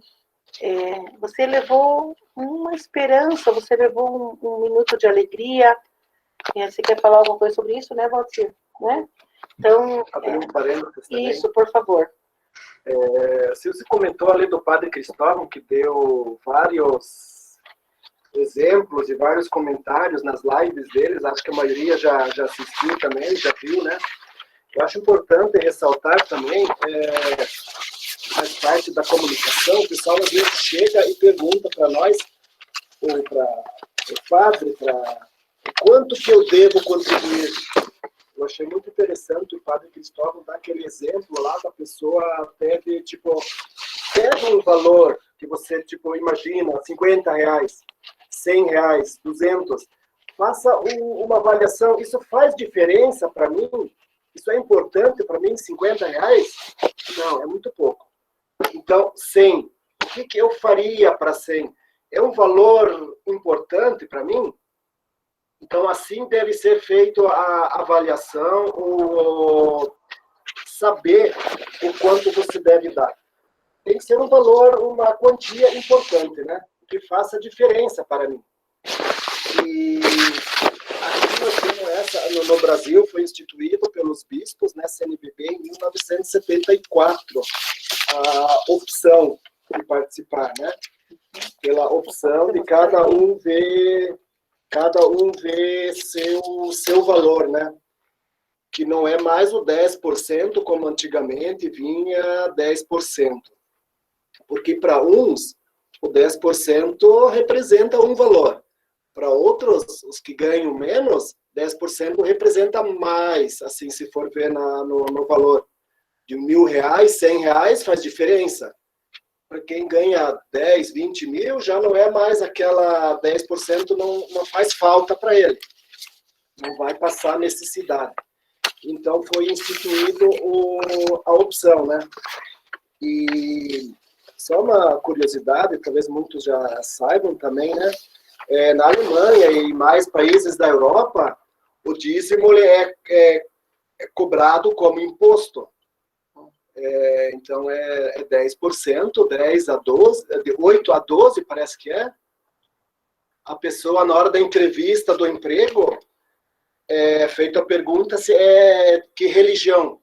você levou uma esperança, você levou um minuto de alegria. Você quer falar alguma coisa sobre isso, né, Valtir? Né? Então, Abrir um parênteses também. Isso, por favor. Você comentou ali do padre Cristóvão, que deu vários exemplos e vários comentários nas lives deles, acho que a maioria já assistiu também, já viu, né? Eu acho importante ressaltar também, faz parte da comunicação, o pessoal às vezes chega e pergunta para nós, ou para o padre, quanto que eu devo contribuir. Eu achei muito interessante o padre Cristóvão dar aquele exemplo lá da pessoa pede um valor que você, imagina, 50 reais, 100 reais, 200. Faça uma avaliação. Isso faz diferença para mim? Isso é importante para mim, 50 reais? Não, é muito pouco. Então, 100. O que eu faria para 100? É um valor importante para mim? Então, assim deve ser feita a avaliação, ou saber o quanto você deve dar. Tem que ser um valor, uma quantia importante, né? Que faça diferença para mim. E aqui nós temos no Brasil, foi instituído pelos bispos, né, CNBB, em 1974, a opção de participar, né? Pela opção de cada um ver seu valor, né? Que não é mais o 10%, como antigamente vinha 10%. Porque para uns, o 10% representa um valor. Para outros, os que ganham menos, 10% representa mais, assim, se for ver no valor. De R$1.000, R$100 faz diferença. Para quem ganha 10, 20 mil, já não é mais aquela 10%, não faz falta para ele. Não vai passar necessidade. Então, foi instituído a opção, né? E só uma curiosidade, talvez muitos já saibam também, né? Na Alemanha e mais países da Europa, o dízimo é cobrado como imposto. Então, é 10%, 10 a 12, de 8 a 12, parece que é. A pessoa, na hora da entrevista do emprego, é feita a pergunta se é que religião.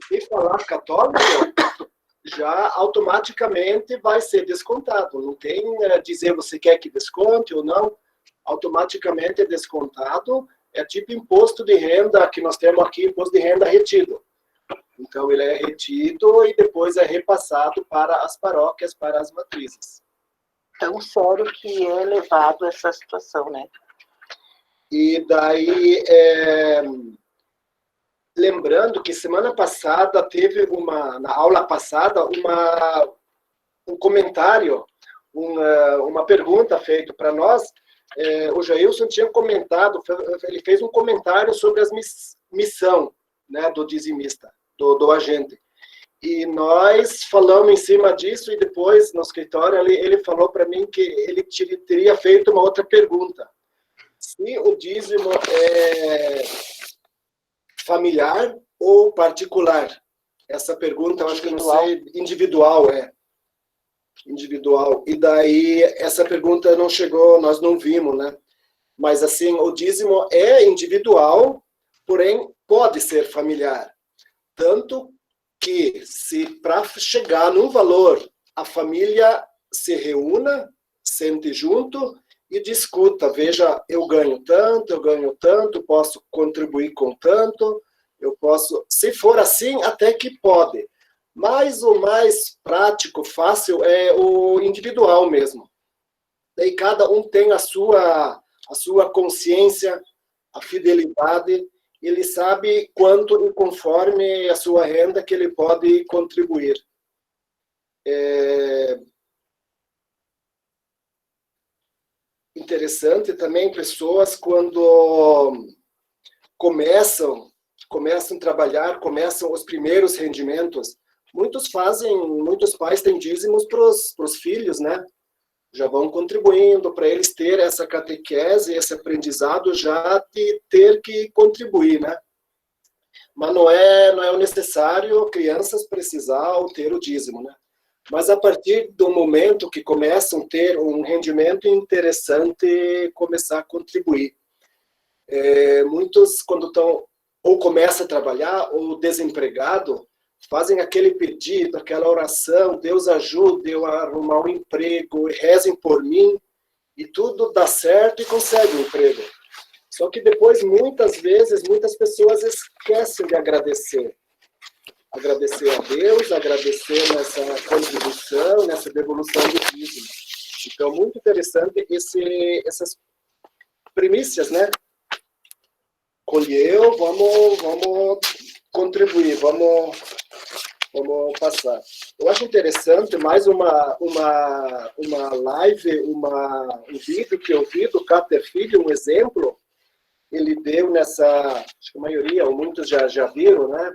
Se falar católico, já automaticamente vai ser descontado. Não tem dizer você quer que desconte ou não. Automaticamente é descontado. É tipo imposto de renda que nós temos aqui, imposto de renda retido. Então, ele é retido e depois é repassado para as paróquias, para as matrizes. Tão sério que é levado essa situação, né? E daí, lembrando que semana passada teve na aula passada, um comentário, uma pergunta feita para nós. O Jailson tinha comentado, ele fez um comentário sobre as missão, né, do dizimista, do agente. E nós falamos em cima disso, e depois, no escritório, ele falou para mim que ele teria feito uma outra pergunta. Se o dízimo é familiar ou particular? Essa pergunta, eu acho que eu não sei, individual. E daí, essa pergunta não chegou, nós não vimos, né? Mas, assim, o dízimo é individual, porém, pode ser familiar. Tanto que, se para chegar num valor, a família se reúna, sente junto e discuta. Veja, eu ganho tanto, posso contribuir com tanto, eu posso... Se for assim, até que pode. Mas o mais prático, fácil, é o individual mesmo. Daí cada um tem a sua consciência, a fidelidade, ele sabe quanto e conforme a sua renda que ele pode contribuir. Interessante também pessoas quando começam a trabalhar, começam os primeiros rendimentos. Muitos pais têm dízimos para os filhos, né? Já vão contribuindo para eles ter essa catequese, esse aprendizado já de ter que contribuir, né? Mas não é o necessário crianças precisar ou ter o dízimo, né? Mas a partir do momento que começam a ter um rendimento interessante, começar a contribuir. Muitos, quando estão ou começam a trabalhar ou desempregado, fazem aquele pedido, aquela oração, Deus ajude eu a arrumar um emprego, rezem por mim, e tudo dá certo e consegue um emprego. Só que depois, muitas vezes, muitas pessoas esquecem de agradecer. Agradecer a Deus, agradecer nessa contribuição, nessa devolução do dízimo. Então, muito interessante essas primícias, né? Colheu, vamos contribuir, vamos passar. Eu acho interessante mais uma live, um vídeo que eu vi do Cáter Filho, um exemplo. Ele deu acho que a maioria, ou muitos já viram, né?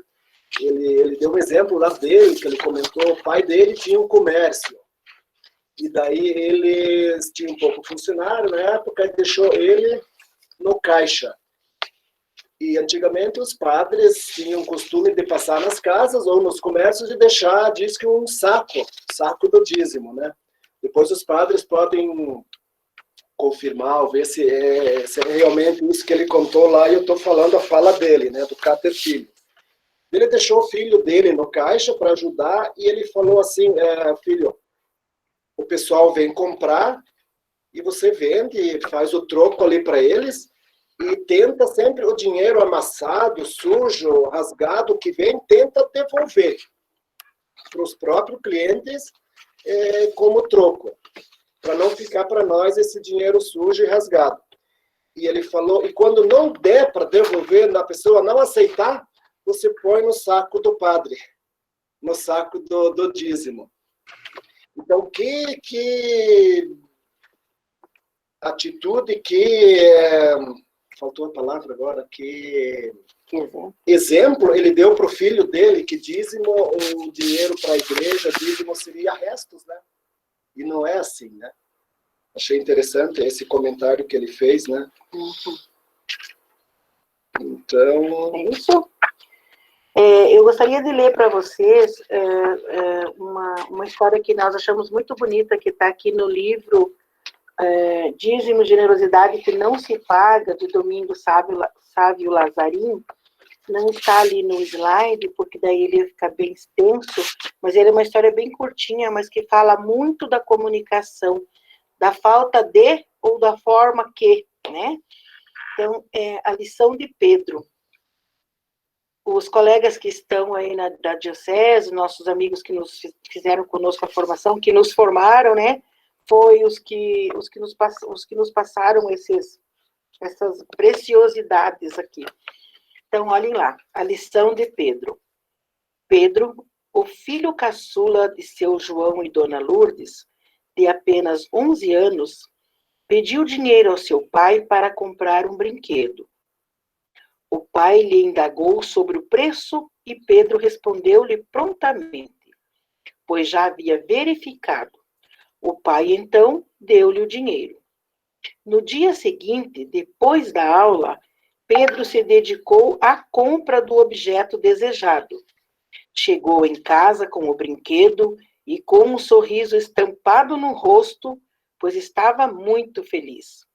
Ele deu um exemplo lá dele, que ele comentou, o pai dele tinha um comércio. E daí eles tinham um pouco funcionário na época, e deixou ele no caixa. E antigamente os padres tinham o costume de passar nas casas ou nos comércios e deixar, diz que um saco do dízimo, né? Depois os padres podem confirmar ou ver se é realmente isso que ele contou lá, e eu estou falando a fala dele, né, do Cáter Filho. Ele deixou o filho dele no caixa para ajudar e ele falou assim, filho, o pessoal vem comprar e você vende, faz o troco ali para eles, e tenta sempre o dinheiro amassado, sujo, rasgado que vem, tenta devolver para os próprios clientes como troco, para não ficar para nós esse dinheiro sujo e rasgado. E ele falou, e quando não der para devolver, na pessoa não aceitar, você põe no saco do padre, no saco do dízimo. Então, que atitude, faltou a palavra agora, que exemplo ele deu para o filho dele, que dízimo, o dinheiro para a igreja, dízimo seria restos, né? E não é assim, né? Achei interessante esse comentário que ele fez, né? Então... É isso? Eu gostaria de ler para vocês uma história que nós achamos muito bonita, que está aqui no livro Dízimo, Generosidade que Não Se Paga, de Domingo Sávio Lazarim. não está ali no slide, porque daí ele ia ficar bem extenso, mas ele é uma história bem curtinha, mas que fala muito da comunicação, da falta de ou da forma que, né? Então, é a lição de Pedro. Os colegas que estão aí da diocese, nossos amigos que nos fizeram conosco a formação, que nos formaram, né? Foi os que nos passaram essas preciosidades aqui. Então, olhem lá, a lição de Pedro. Pedro, o filho caçula de seu João e Dona Lourdes, de apenas 11 anos, pediu dinheiro ao seu pai para comprar um brinquedo. O pai lhe indagou sobre o preço e Pedro respondeu-lhe prontamente, pois já havia verificado. O pai, então, deu-lhe o dinheiro. No dia seguinte, depois da aula, Pedro se dedicou à compra do objeto desejado. Chegou em casa com o brinquedo e com um sorriso estampado no rosto, pois estava muito feliz.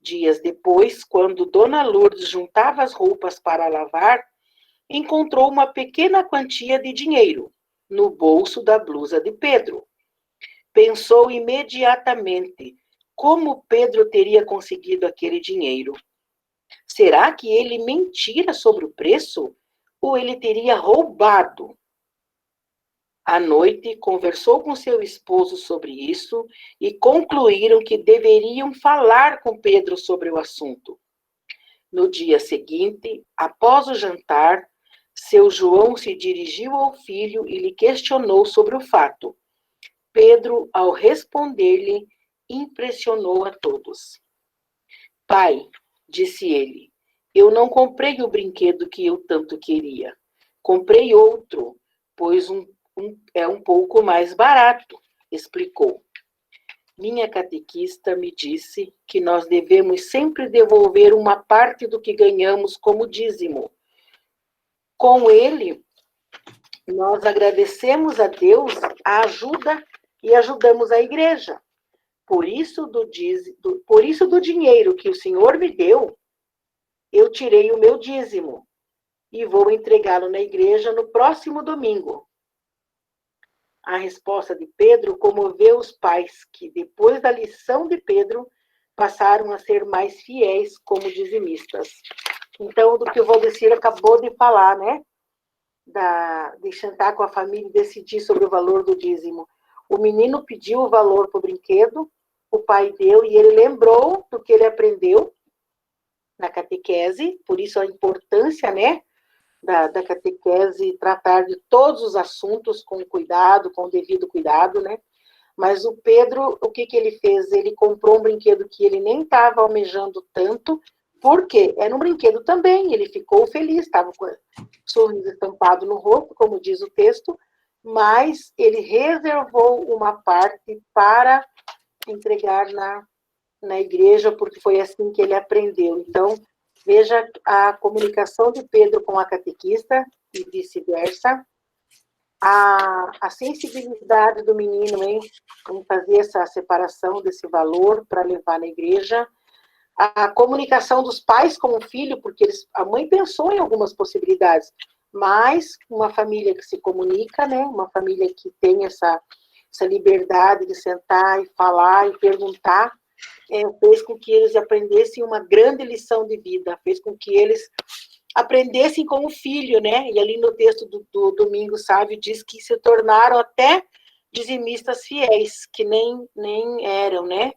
Dias depois, quando Dona Lourdes juntava as roupas para lavar, encontrou uma pequena quantia de dinheiro no bolso da blusa de Pedro. Pensou imediatamente como Pedro teria conseguido aquele dinheiro. Será que ele mentira sobre o preço? Ou ele teria roubado? À noite, conversou com seu esposo sobre isso e concluíram que deveriam falar com Pedro sobre o assunto. No dia seguinte, após o jantar, seu João se dirigiu ao filho e lhe questionou sobre o fato. Pedro, ao responder-lhe, impressionou a todos. Pai, disse ele, eu não comprei o brinquedo que eu tanto queria. Comprei outro, pois é um pouco mais barato, explicou. Minha catequista me disse que nós devemos sempre devolver uma parte do que ganhamos como dízimo. Com ele, nós agradecemos a Deus a ajuda e ajudamos a igreja. Por isso do dinheiro que o Senhor me deu, eu tirei o meu dízimo e vou entregá-lo na igreja no próximo domingo. A resposta de Pedro comoveu os pais, que depois da lição de Pedro, passaram a ser mais fiéis como dizimistas. Então, do que o Valdecir acabou de falar, né? De sentar com a família e decidir sobre o valor do dízimo. O menino pediu o valor para o brinquedo, o pai deu, e ele lembrou do que ele aprendeu na catequese, por isso a importância, né? Da catequese, tratar de todos os assuntos com cuidado, com devido cuidado, né? Mas o Pedro, o que ele fez? Ele comprou um brinquedo que ele nem estava almejando tanto, porque era um brinquedo também, ele ficou feliz, estava com o sorriso estampado no rosto, como diz o texto, mas ele reservou uma parte para entregar na igreja, porque foi assim que ele aprendeu. Então, veja a comunicação de Pedro com a catequista e vice-versa. A sensibilidade do menino em fazer essa separação desse valor para levar na igreja. A comunicação dos pais com o filho, porque a mãe pensou em algumas possibilidades, mas uma família que se comunica, né? Uma família que tem essa liberdade de sentar e falar e perguntar, fez com que eles aprendessem uma grande lição de vida, fez com que eles aprendessem com o filho, né? E ali no texto do Domingo Sávio diz que se tornaram até dizimistas fiéis, que nem eram, né?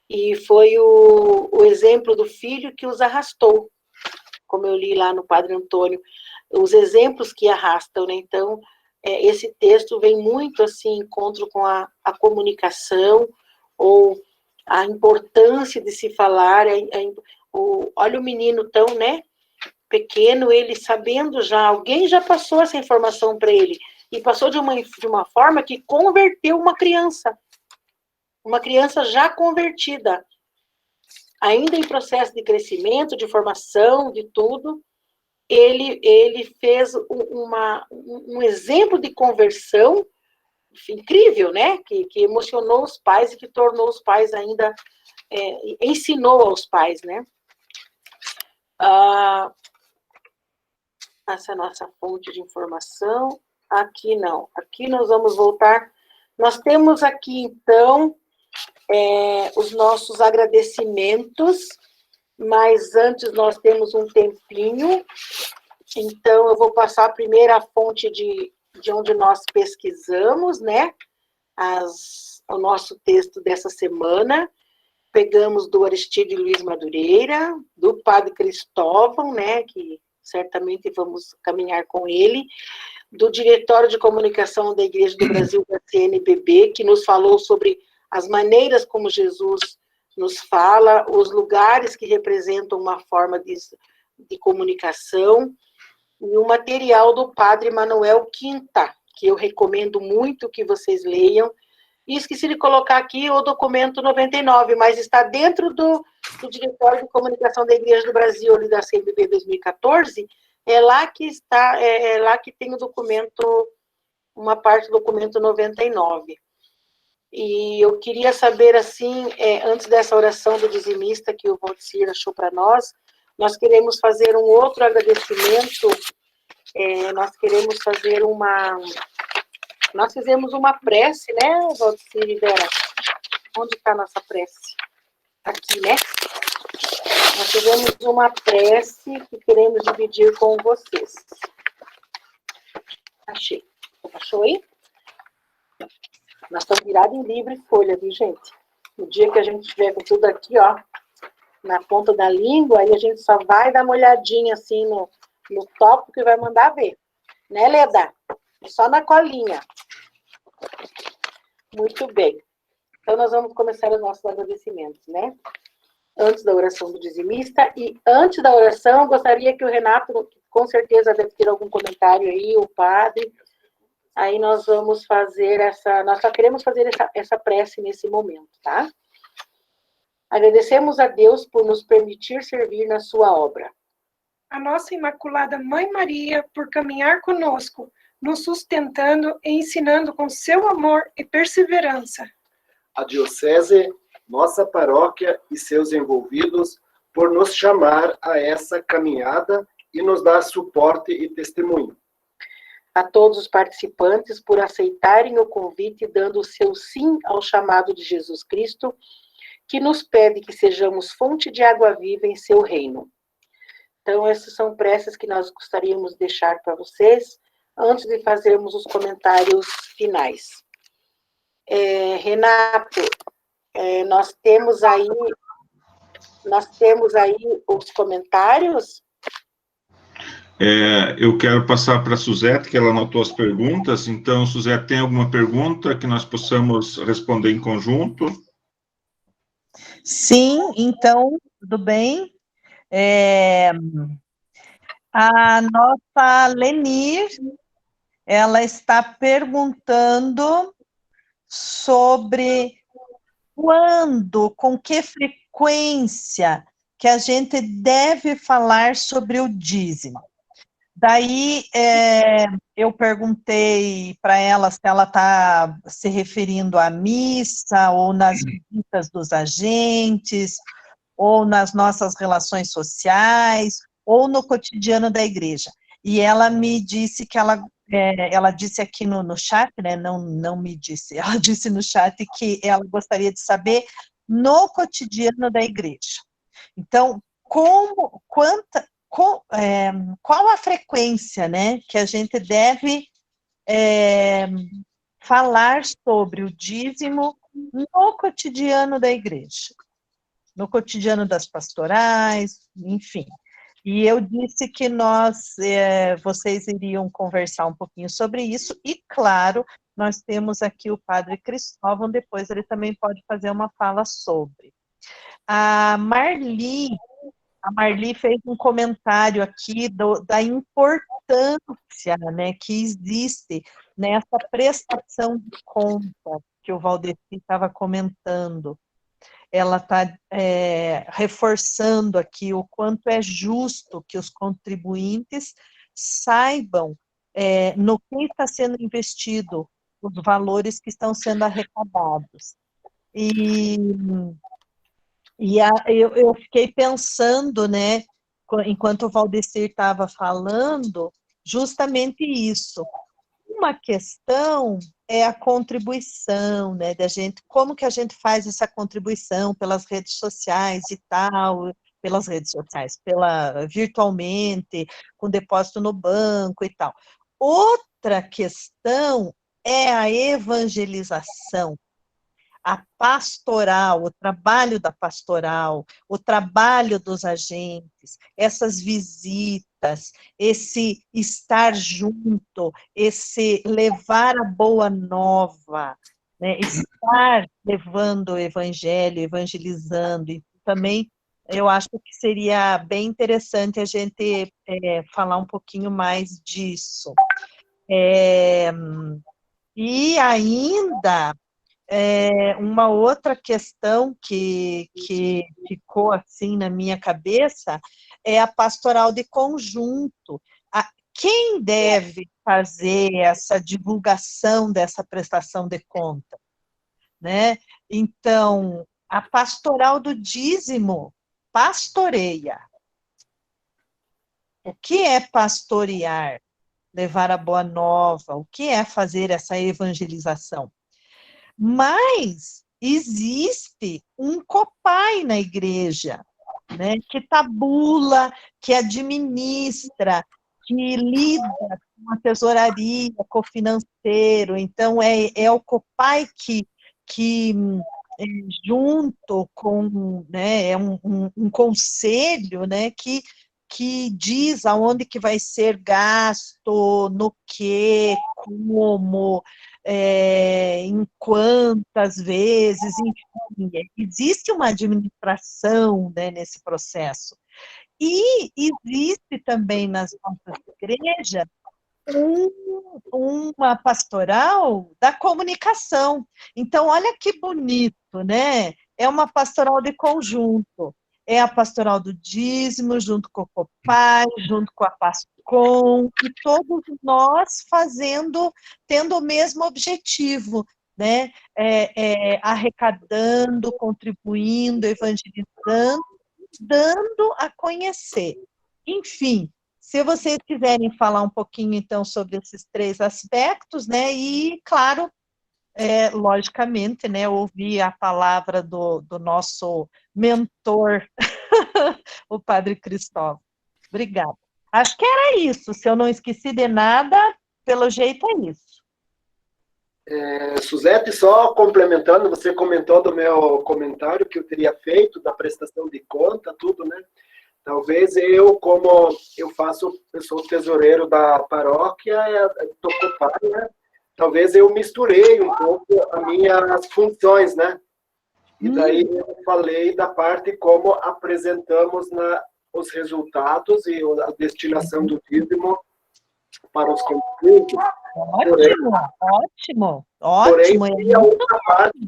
E foi o exemplo do filho que os arrastou, como eu li lá no Padre Antônio, os exemplos que arrastam, né? Então, esse texto vem muito, assim, em encontro com a comunicação, ou a importância de se falar, olha o menino tão, né, pequeno, ele sabendo já, alguém já passou essa informação para ele, e passou de uma forma que converteu uma criança já convertida, ainda em processo de crescimento, de formação, de tudo, ele fez um exemplo de conversão incrível, né? Que emocionou os pais e que tornou os pais ainda, ensinou aos pais, né? Essa é a nossa fonte de informação. Aqui não. Aqui nós vamos voltar. Nós temos aqui, então, os nossos agradecimentos, mas antes nós temos um tempinho. Então, eu vou passar primeiro a fonte de onde nós pesquisamos, né? O nosso texto dessa semana. Pegamos do Aristide Luiz Madureira, do Padre Cristóvão, né? Que certamente vamos caminhar com ele, do Diretório de Comunicação da Igreja do Brasil, da CNBB, que nos falou sobre as maneiras como Jesus nos fala, os lugares que representam uma forma de comunicação, e o material do Padre Manuel Quinta, que eu recomendo muito que vocês leiam. E esqueci de colocar aqui o documento 99, mas está dentro do Diretório de Comunicação da Igreja do Brasil, ali da CNBB 2014, é lá que está, é lá que tem o documento, uma parte do documento 99. E eu queria saber, assim, antes dessa oração do dizimista que o Valcir achou para nós queremos fazer um outro agradecimento, nós queremos fazer nós fizemos uma prece, né, Valcir e Vera? Onde está a nossa prece? Aqui, né? Nós fizemos uma prece que queremos dividir com vocês. Achei. Achou aí? Nós estamos virados em livro e folha, viu, gente? No dia que a gente estiver com tudo aqui, ó, na ponta da língua, aí a gente só vai dar uma olhadinha, assim, no tópico e vai mandar ver. Né, Leda? Só na colinha. Muito bem. Então, nós vamos começar os nossos agradecimentos, né? Antes da oração do dizimista. E antes da oração, eu gostaria que o Renato, com certeza, deve ter algum comentário aí, o padre. Aí nós vamos fazer nós só queremos fazer essa prece nesse momento, tá? Agradecemos a Deus por nos permitir servir na sua obra. A nossa Imaculada Mãe Maria, por caminhar conosco, nos sustentando e ensinando com seu amor e perseverança. A Diocese, nossa paróquia e seus envolvidos, por nos chamar a essa caminhada e nos dar suporte e testemunho. A todos os participantes por aceitarem o convite, dando o seu sim ao chamado de Jesus Cristo, que nos pede que sejamos fonte de água viva em seu reino. Então, essas são preces que nós gostaríamos de deixar para vocês, antes de fazermos os comentários finais. Renato, nós temos aí os comentários. Eu quero passar para a Suzete, que ela anotou as perguntas. Então, Suzete, tem alguma pergunta que nós possamos responder em conjunto? Sim, então, tudo bem. A nossa Lenir, ela está perguntando sobre quando, com que frequência que a gente deve falar sobre o dízimo. Daí, eu perguntei para ela se ela está se referindo à missa, ou nas visitas dos agentes, ou nas nossas relações sociais, ou no cotidiano da igreja. E ela me disse que ela disse aqui no chat, né, não me disse, ela disse no chat que ela gostaria de saber no cotidiano da igreja. Então, qual a frequência, né, que a gente deve falar sobre o dízimo no cotidiano da igreja, no cotidiano das pastorais, enfim. E eu disse que vocês iriam conversar um pouquinho sobre isso, e claro, nós temos aqui o Padre Cristóvão, depois ele também pode fazer uma fala sobre. A Marli fez um comentário aqui da importância, né, que existe nessa prestação de conta que o Valdeci estava comentando. Ela está reforçando aqui o quanto é justo que os contribuintes saibam no que está sendo investido, os valores que estão sendo arrecadados. E eu fiquei pensando, né, enquanto o Valdecir estava falando, justamente isso. Uma questão é a contribuição, né, da gente, como que a gente faz essa contribuição pelas redes sociais e tal, pelas redes sociais, virtualmente, com depósito no banco e tal. Outra questão é a evangelização, a pastoral, o trabalho da pastoral, o trabalho dos agentes, essas visitas, esse estar junto, esse levar a boa nova, né? Estar levando o evangelho, evangelizando, e também eu acho que seria bem interessante a gente falar um pouquinho mais disso. E ainda, uma outra questão que ficou assim na minha cabeça é a pastoral de conjunto. Quem deve fazer essa divulgação dessa prestação de conta, né? Então, a pastoral do dízimo pastoreia. O que é pastorear? Levar a boa nova? O que é fazer essa evangelização? Mas existe um copai na igreja, né, que tabula, que administra, que lida com a tesouraria, com o financeiro. Então, é o copai que junto com, né, é um conselho, né, que diz aonde que vai ser gasto, no que, como, em quantas vezes, enfim, existe uma administração, né, nesse processo. E existe também nas nossas igrejas uma pastoral da comunicação. Então, olha que bonito, né? É uma pastoral de conjunto. É a pastoral do dízimo, junto com o Copai, junto com a PASCOM, e todos nós tendo o mesmo objetivo, né? Arrecadando, contribuindo, evangelizando, dando a conhecer. Enfim, se vocês quiserem falar um pouquinho, então, sobre esses 3 aspectos, né, e, claro, logicamente, né, ouvir a palavra do nosso mentor, o Padre Cristóvão. Obrigada. Acho que era isso, se eu não esqueci de nada, pelo jeito é isso. Suzete, só complementando, você comentou do meu comentário que eu teria feito, da prestação de conta, tudo, né? Talvez como eu sou tesoureiro da paróquia, estou ocupado, né? Talvez eu misturei um pouco as minhas funções, né? E daí eu falei da parte como apresentamos os resultados e a destinação do dízimo para os contribuintes. Ótimo. Porém, tem a outra parte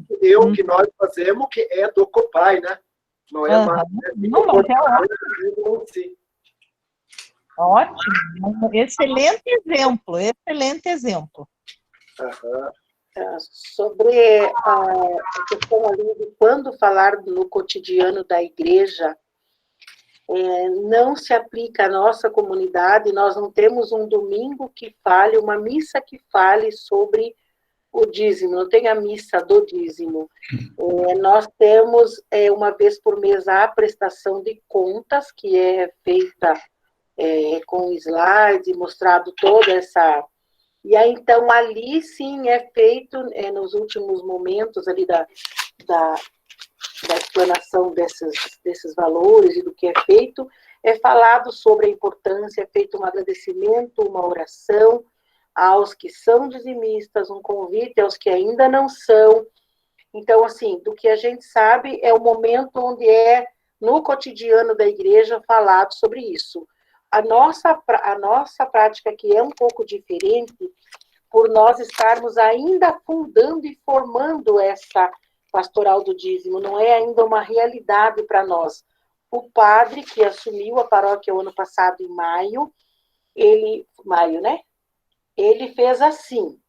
que nós fazemos, que é do Copai, né? Não é mais. Ótimo. Excelente exemplo. Sobre a questão ali de quando falar no cotidiano da igreja, não se aplica à nossa comunidade, nós não temos um domingo que fale, uma missa que fale sobre o dízimo, não tem a missa do dízimo. Nós temos, uma vez por mês, a prestação de contas, que é feita com slides, mostrado toda essa... E aí, então, ali, sim, é feito, nos últimos momentos ali da explanação desses valores e do que é feito, é falado sobre a importância, é feito um agradecimento, uma oração aos que são dizimistas, um convite aos que ainda não são. Então, assim, do que a gente sabe, é o momento onde no cotidiano da igreja, falado sobre isso. A nossa prática aqui é um pouco diferente, por nós estarmos ainda fundando e formando essa pastoral do dízimo, não é ainda uma realidade para nós. O padre que assumiu a paróquia o ano passado, em maio, né? Ele fez assim.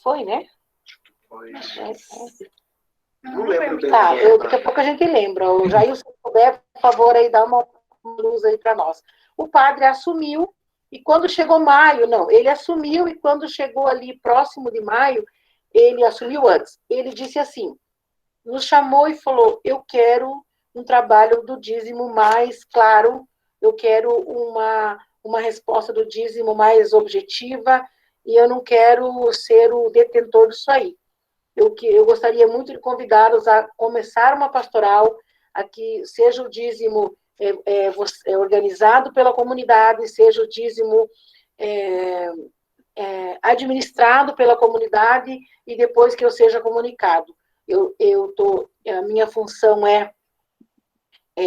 Foi, né? Foi. Não lembro. Tá, daqui a pouco a gente lembra. O Jair, se puder, por favor, aí dá uma luz aí para nós. O padre assumiu, e quando chegou maio, não, ele assumiu, e quando chegou ali próximo de maio, ele assumiu antes. Ele disse assim, nos chamou e falou, eu quero um trabalho do dízimo mais claro, eu quero uma resposta do dízimo mais objetiva, e eu não quero ser o detentor disso aí. Eu gostaria muito de convidá-los a começar uma pastoral, a que seja o dízimo organizado pela comunidade, seja o dízimo administrado pela comunidade, e depois que eu seja comunicado. A minha função é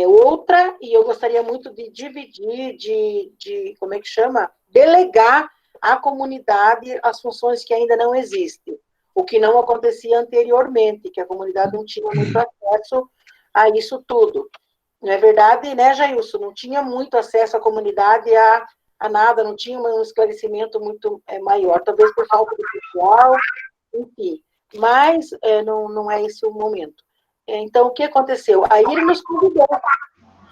outra, e eu gostaria muito de dividir, como é que chama? Delegar à comunidade as funções que ainda não existem, o que não acontecia anteriormente, que a comunidade não tinha muito acesso a isso tudo. Não é verdade, né, Jailson? Não tinha muito acesso à comunidade a nada, não tinha um esclarecimento muito maior, talvez por falta de pessoal, enfim. Mas não é esse o momento. Então, o que aconteceu? Aí ele nos convidou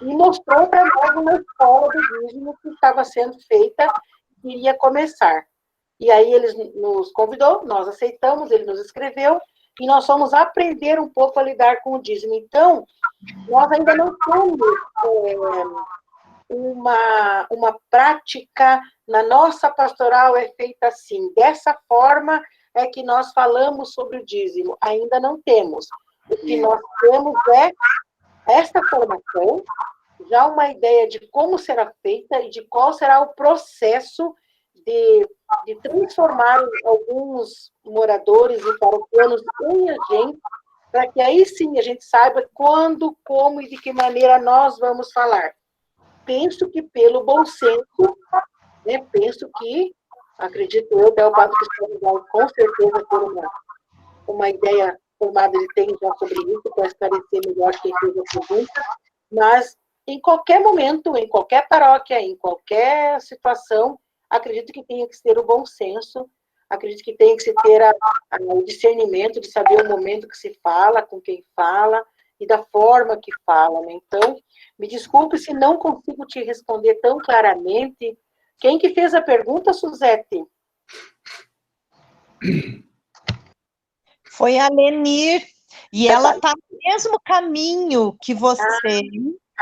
e mostrou para nós uma escola do dízimo que estava sendo feita, que iria começar. E aí ele nos convidou, nós aceitamos, ele nos escreveu, e nós fomos aprender um pouco a lidar com o dízimo. Então, nós ainda não temos uma prática, na nossa pastoral é feita assim, dessa forma é que nós falamos sobre o dízimo, ainda não temos. O que nós temos é esta formação, já uma ideia de como será feita e de qual será o processo de transformar alguns moradores e paroquianos em agentes, para que aí sim a gente saiba quando, como e de que maneira nós vamos falar. Penso que pelo bom senso, né, acredito eu, até o Padre Cristóvão com certeza por uma ideia formada ele tem já sobre isso, para esclarecer melhor quem fez a pergunta, mas em qualquer momento, em qualquer paróquia, em qualquer situação, acredito que tenha que ter o bom senso, acredito que tenha que se ter o discernimento de saber o momento que se fala, com quem fala, e da forma que fala, né? Então, me desculpe se não consigo te responder tão claramente. Quem que fez a pergunta, Suzete? Foi a Lenir, e ela está no mesmo caminho que você.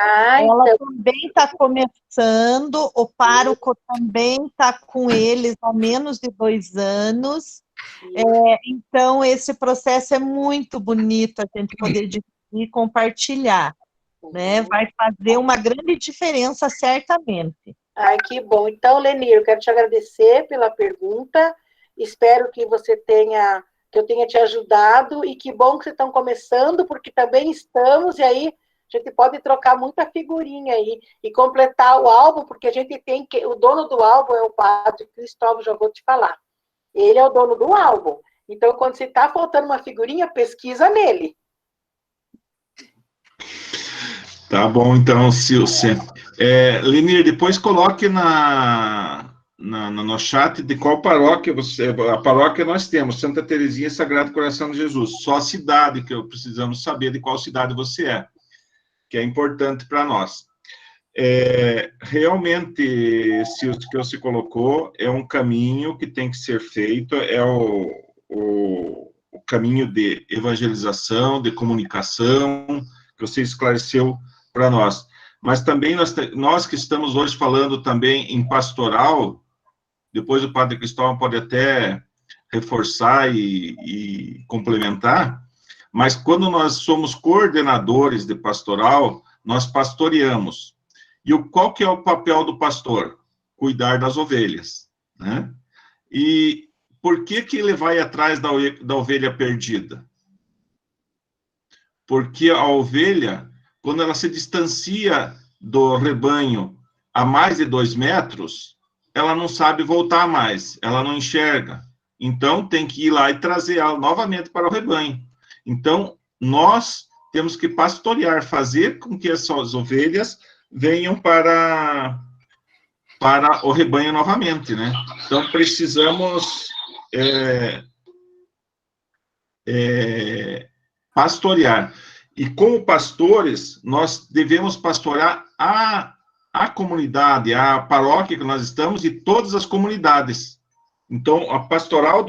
Ela então... também está começando, o pároco também está com eles há menos de 2 anos. Então, esse processo é muito bonito, a gente poder dividir e compartilhar, né? Vai fazer uma grande diferença, certamente. Ai, que bom. Então, Lenir, eu quero te agradecer pela pergunta, espero que eu tenha te ajudado, e que bom que vocês estão começando, porque também estamos, e aí a gente pode trocar muita figurinha aí, e completar o álbum, porque a gente tem que... O dono do álbum é o Padre Cristóvão, já vou te falar. Ele é o dono do álbum. Então, quando você está faltando uma figurinha, pesquisa nele. Tá bom, então, Silcia. Lenir, depois coloque no chat de qual paróquia você... A paróquia nós temos, Santa Teresinha e Sagrado Coração de Jesus. Só a cidade que precisamos saber de qual cidade você é, que é importante para nós. Realmente, Silcia, o que você colocou é um caminho que tem que ser feito, é o caminho de evangelização, de comunicação, que você esclareceu para nós. Mas também nós que estamos hoje falando também em pastoral, depois o Padre Cristóvão pode até reforçar e complementar, mas quando nós somos coordenadores de pastoral, nós pastoreamos. E qual que é o papel do pastor? Cuidar das ovelhas, né? E por que ele vai atrás da ovelha perdida? Porque a ovelha, quando ela se distancia do rebanho a mais de 2 metros, ela não sabe voltar mais, ela não enxerga. Então, tem que ir lá e trazer ela novamente para o rebanho. Então, nós temos que pastorear, fazer com que essas ovelhas venham para o rebanho novamente, né? Então, precisamos pastorear. E como pastores, nós devemos pastorear a comunidade, a paróquia que nós estamos e todas as comunidades. Então, a pastoral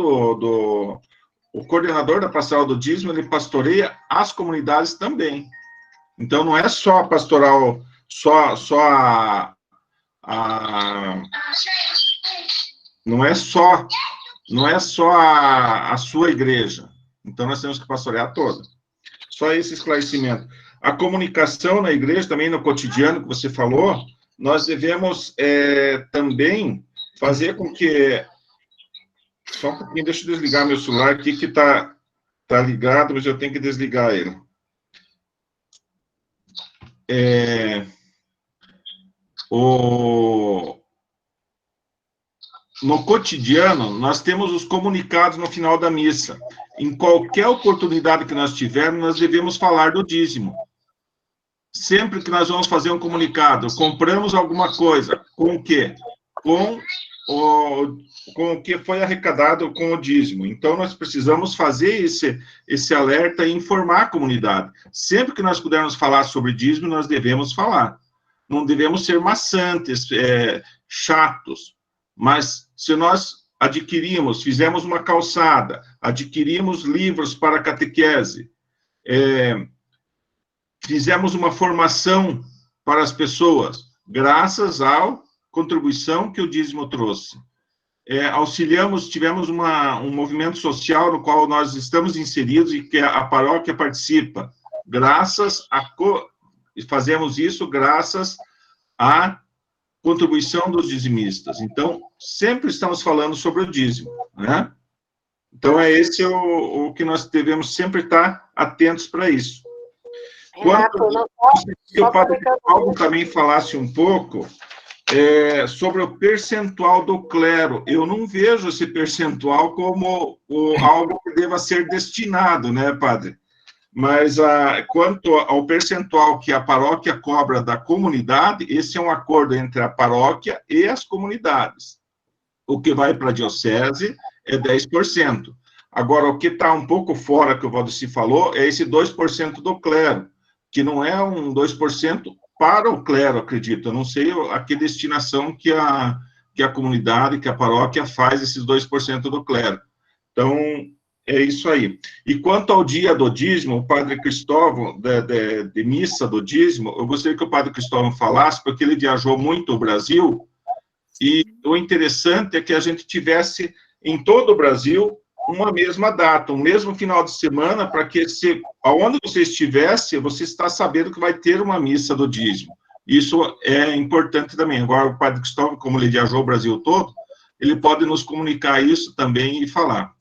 o coordenador da pastoral do dízimo, ele pastoreia as comunidades também. Então, não é só a pastoral, não é só a sua igreja. Então, nós temos que pastorear toda. Só esse esclarecimento. A comunicação na igreja, também no cotidiano que você falou, nós devemos também fazer com que... Só um pouquinho, deixa eu desligar meu celular aqui, que tá ligado, mas eu tenho que desligar ele. No cotidiano, nós temos os comunicados no final da missa. Em qualquer oportunidade que nós tivermos, nós devemos falar do dízimo. Sempre que nós vamos fazer um comunicado, compramos alguma coisa, com o quê? Com o que foi arrecadado com o dízimo. Então, nós precisamos fazer esse alerta e informar a comunidade. Sempre que nós pudermos falar sobre dízimo, nós devemos falar. Não devemos ser maçantes, chatos. Mas, se nós fizemos uma calçada, adquirimos livros para catequese, fizemos uma formação para as pessoas, graças à contribuição que o dízimo trouxe. Tivemos um movimento social no qual nós estamos inseridos e que a paróquia participa. Fazemos isso graças à contribuição dos dizimistas. Então, sempre estamos falando sobre o dízimo, né? Então, esse o que nós devemos sempre estar atentos para isso. Que o padre Paulo também falasse um pouco sobre o percentual do clero. Eu não vejo esse percentual como algo que deva ser destinado, né, padre? Mas, quanto ao percentual que a paróquia cobra da comunidade, esse é um acordo entre a paróquia e as comunidades. O que vai para a diocese é 10%. Agora, o que está um pouco fora, que o Valdeci falou, é esse 2% do clero, que não é um 2% para o clero, acredito. Eu não sei a que destinação que a comunidade, que a paróquia faz esses 2% do clero. Então, é isso aí. E quanto ao dia do dízimo, o padre Cristóvão, de missa do dízimo, eu gostaria que o padre Cristóvão falasse, porque ele viajou muito o Brasil, e o interessante é que a gente tivesse, em todo o Brasil, uma mesma data, um mesmo final de semana, para que, aonde você estivesse, você está sabendo que vai ter uma missa do dízimo. Isso é importante também. Agora, o padre Cristóvão, como ele viajou o Brasil todo, ele pode nos comunicar isso também e falar.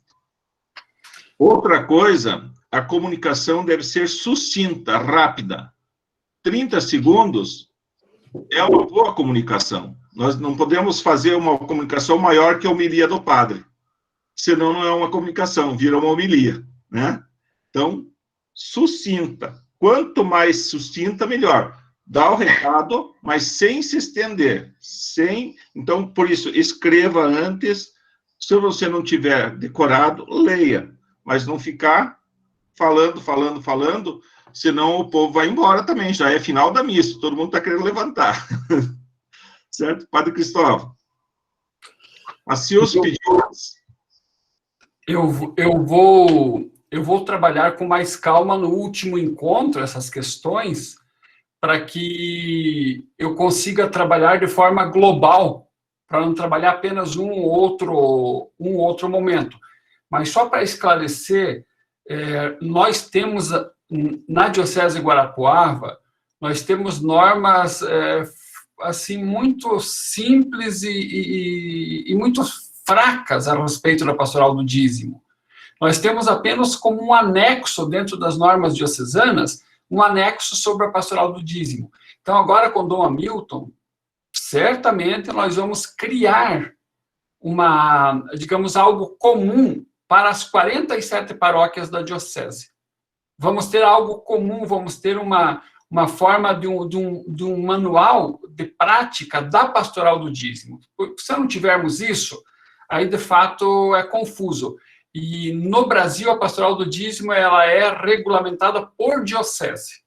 Outra coisa, a comunicação deve ser sucinta, rápida. 30 segundos é uma boa comunicação. Nós não podemos fazer uma comunicação maior que a homilia do padre. Senão não é uma comunicação, vira uma homilia, né? Então, sucinta. Quanto mais sucinta, melhor. Dá o recado, mas sem se estender. Então, por isso, escreva antes. Se você não tiver decorado, leia. Mas não ficar falando, senão o povo vai embora também. Já é final da missa, todo mundo está querendo levantar. Certo? Padre Cristóvão. A Silvia pediu... Eu vou trabalhar com mais calma no último encontro, essas questões, para que eu consiga trabalhar de forma global, para não trabalhar apenas um outro momento. Mas só para esclarecer, nós temos, na Diocese de Guarapuava, nós temos normas, assim, muito simples e muito fracas a respeito da pastoral do dízimo. Nós temos apenas como um anexo dentro das normas diocesanas, um anexo sobre a pastoral do dízimo. Então, agora com Dom Hamilton, certamente nós vamos criar digamos, algo comum para as 47 paróquias da diocese. Vamos ter algo comum, vamos ter uma forma de um manual de prática da pastoral do dízimo. Se não tivermos isso, aí, de fato, é confuso. E, no Brasil, a pastoral do dízimo ela é regulamentada por diocese.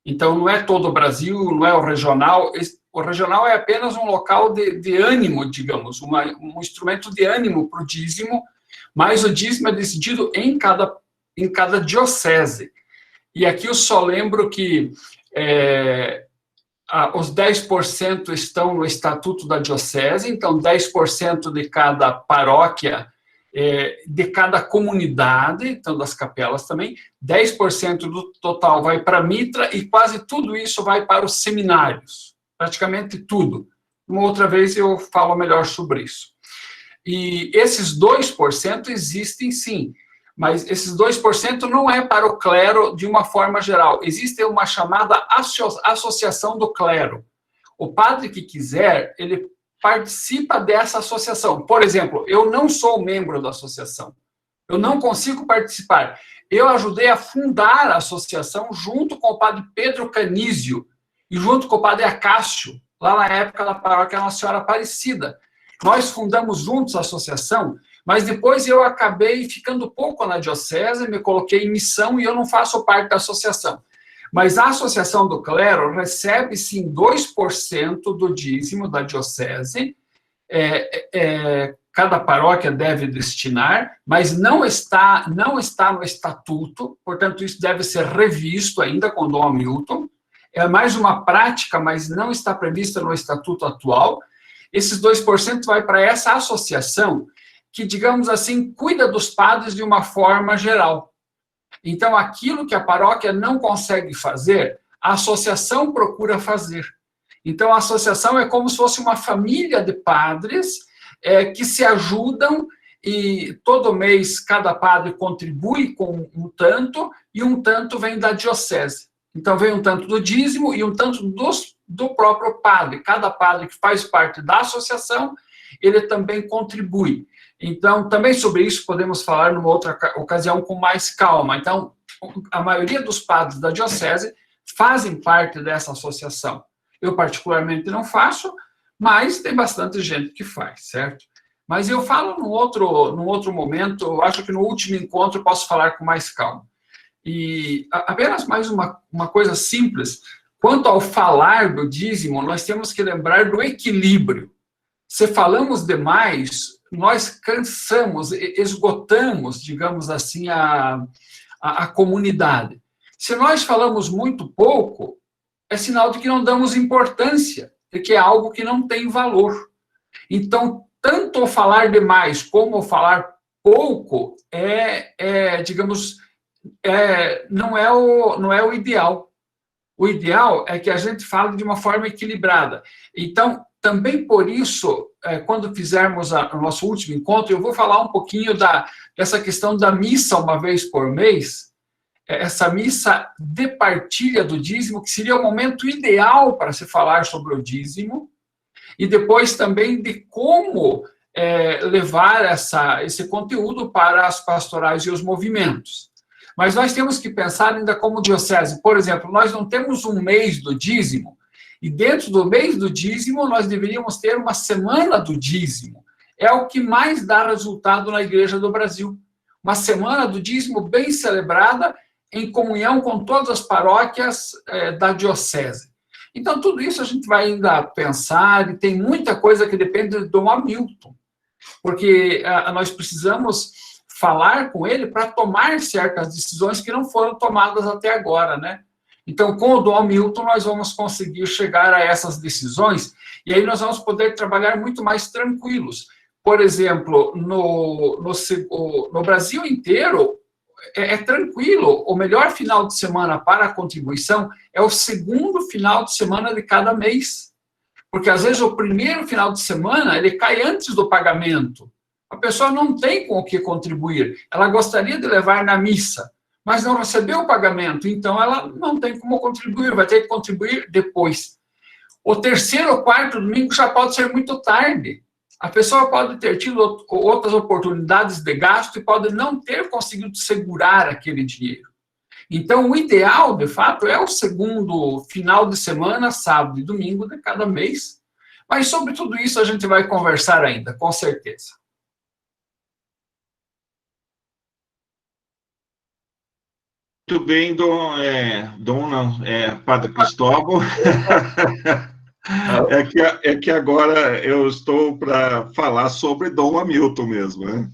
Então, não é todo o Brasil, não é o regional, O regional é apenas um local de ânimo, digamos, um instrumento de ânimo para o dízimo, mas o dízimo é decidido em cada diocese. E aqui eu só lembro que os 10% estão no estatuto da diocese, então 10% de cada paróquia, de cada comunidade, então das capelas também, 10% do total vai para a mitra e quase tudo isso vai para os seminários, praticamente tudo. Uma outra vez eu falo melhor sobre isso. E esses 2% existem sim, mas esses 2% não é para o clero de uma forma geral. Existe uma chamada associação do clero. O padre que quiser, ele participa dessa associação. Por exemplo, eu não sou membro da associação. Eu não consigo participar. Eu ajudei a fundar a associação junto com o padre Pedro Canísio e junto com o padre Acácio, lá na época da paróquia Nossa Senhora Aparecida. Nós fundamos juntos a associação, mas depois eu acabei ficando pouco na diocese, me coloquei em missão e eu não faço parte da associação. Mas a Associação do Clero recebe, sim, 2% do dízimo da diocese, cada paróquia deve destinar, mas não está no estatuto, portanto, isso deve ser revisto ainda com Dom Hamilton. É mais uma prática, mas não está prevista no estatuto atual. Esses 2% vai para essa associação que, digamos assim, cuida dos padres de uma forma geral. Então, aquilo que a paróquia não consegue fazer, a associação procura fazer. Então, a associação é como se fosse uma família de padres que se ajudam e todo mês cada padre contribui com um tanto e um tanto vem da diocese. Então, vem um tanto do dízimo e um tanto do próprio padre. Cada padre que faz parte da associação, ele também contribui. Então, também sobre isso podemos falar numa outra ocasião com mais calma. Então, a maioria dos padres da diocese fazem parte dessa associação. Eu, particularmente, não faço, mas tem bastante gente que faz, certo? Mas eu falo num outro momento, eu acho que no último encontro eu posso falar com mais calma. E apenas mais uma coisa simples. Quanto ao falar do dízimo, nós temos que lembrar do equilíbrio. Se falamos demais, nós cansamos, esgotamos, digamos assim, a comunidade. Se nós falamos muito pouco, é sinal de que não damos importância, de que é algo que não tem valor. Então, tanto o falar demais como o falar pouco não é o ideal. O ideal é que a gente fale de uma forma equilibrada. Então, também por isso, quando fizermos o nosso último encontro, eu vou falar um pouquinho dessa questão da missa uma vez por mês, essa missa de partilha do dízimo, que seria o momento ideal para se falar sobre o dízimo, e depois também de como levar esse conteúdo para as pastorais e os movimentos. Mas nós temos que pensar ainda como diocese. Por exemplo, nós não temos um mês do dízimo, e dentro do mês do dízimo, nós deveríamos ter uma semana do dízimo. É o que mais dá resultado na Igreja do Brasil. Uma semana do dízimo bem celebrada, em comunhão com todas as paróquias da diocese. Então, tudo isso a gente vai ainda pensar, e tem muita coisa que depende do Dom Hamilton, porque nós precisamos falar com ele para tomar certas decisões que não foram tomadas até agora, né? Então, com o Dom Hamilton, nós vamos conseguir chegar a essas decisões, e aí nós vamos poder trabalhar muito mais tranquilos. Por exemplo, no Brasil inteiro, é tranquilo. O melhor final de semana para a contribuição é o segundo final de semana de cada mês. Porque, às vezes, o primeiro final de semana, ele cai antes do pagamento. A pessoa não tem com o que contribuir. Ela gostaria de levar na missa, mas não recebeu o pagamento, então ela não tem como contribuir, vai ter que contribuir depois. O terceiro ou quarto domingo já pode ser muito tarde. A pessoa pode ter tido outras oportunidades de gasto e pode não ter conseguido segurar aquele dinheiro. Então, o ideal, de fato, é o segundo final de semana, sábado e domingo de cada mês. Mas sobre tudo isso a gente vai conversar ainda, com certeza. Muito bem, Padre Cristóvão. É que agora eu estou para falar sobre Dom Hamilton mesmo, né?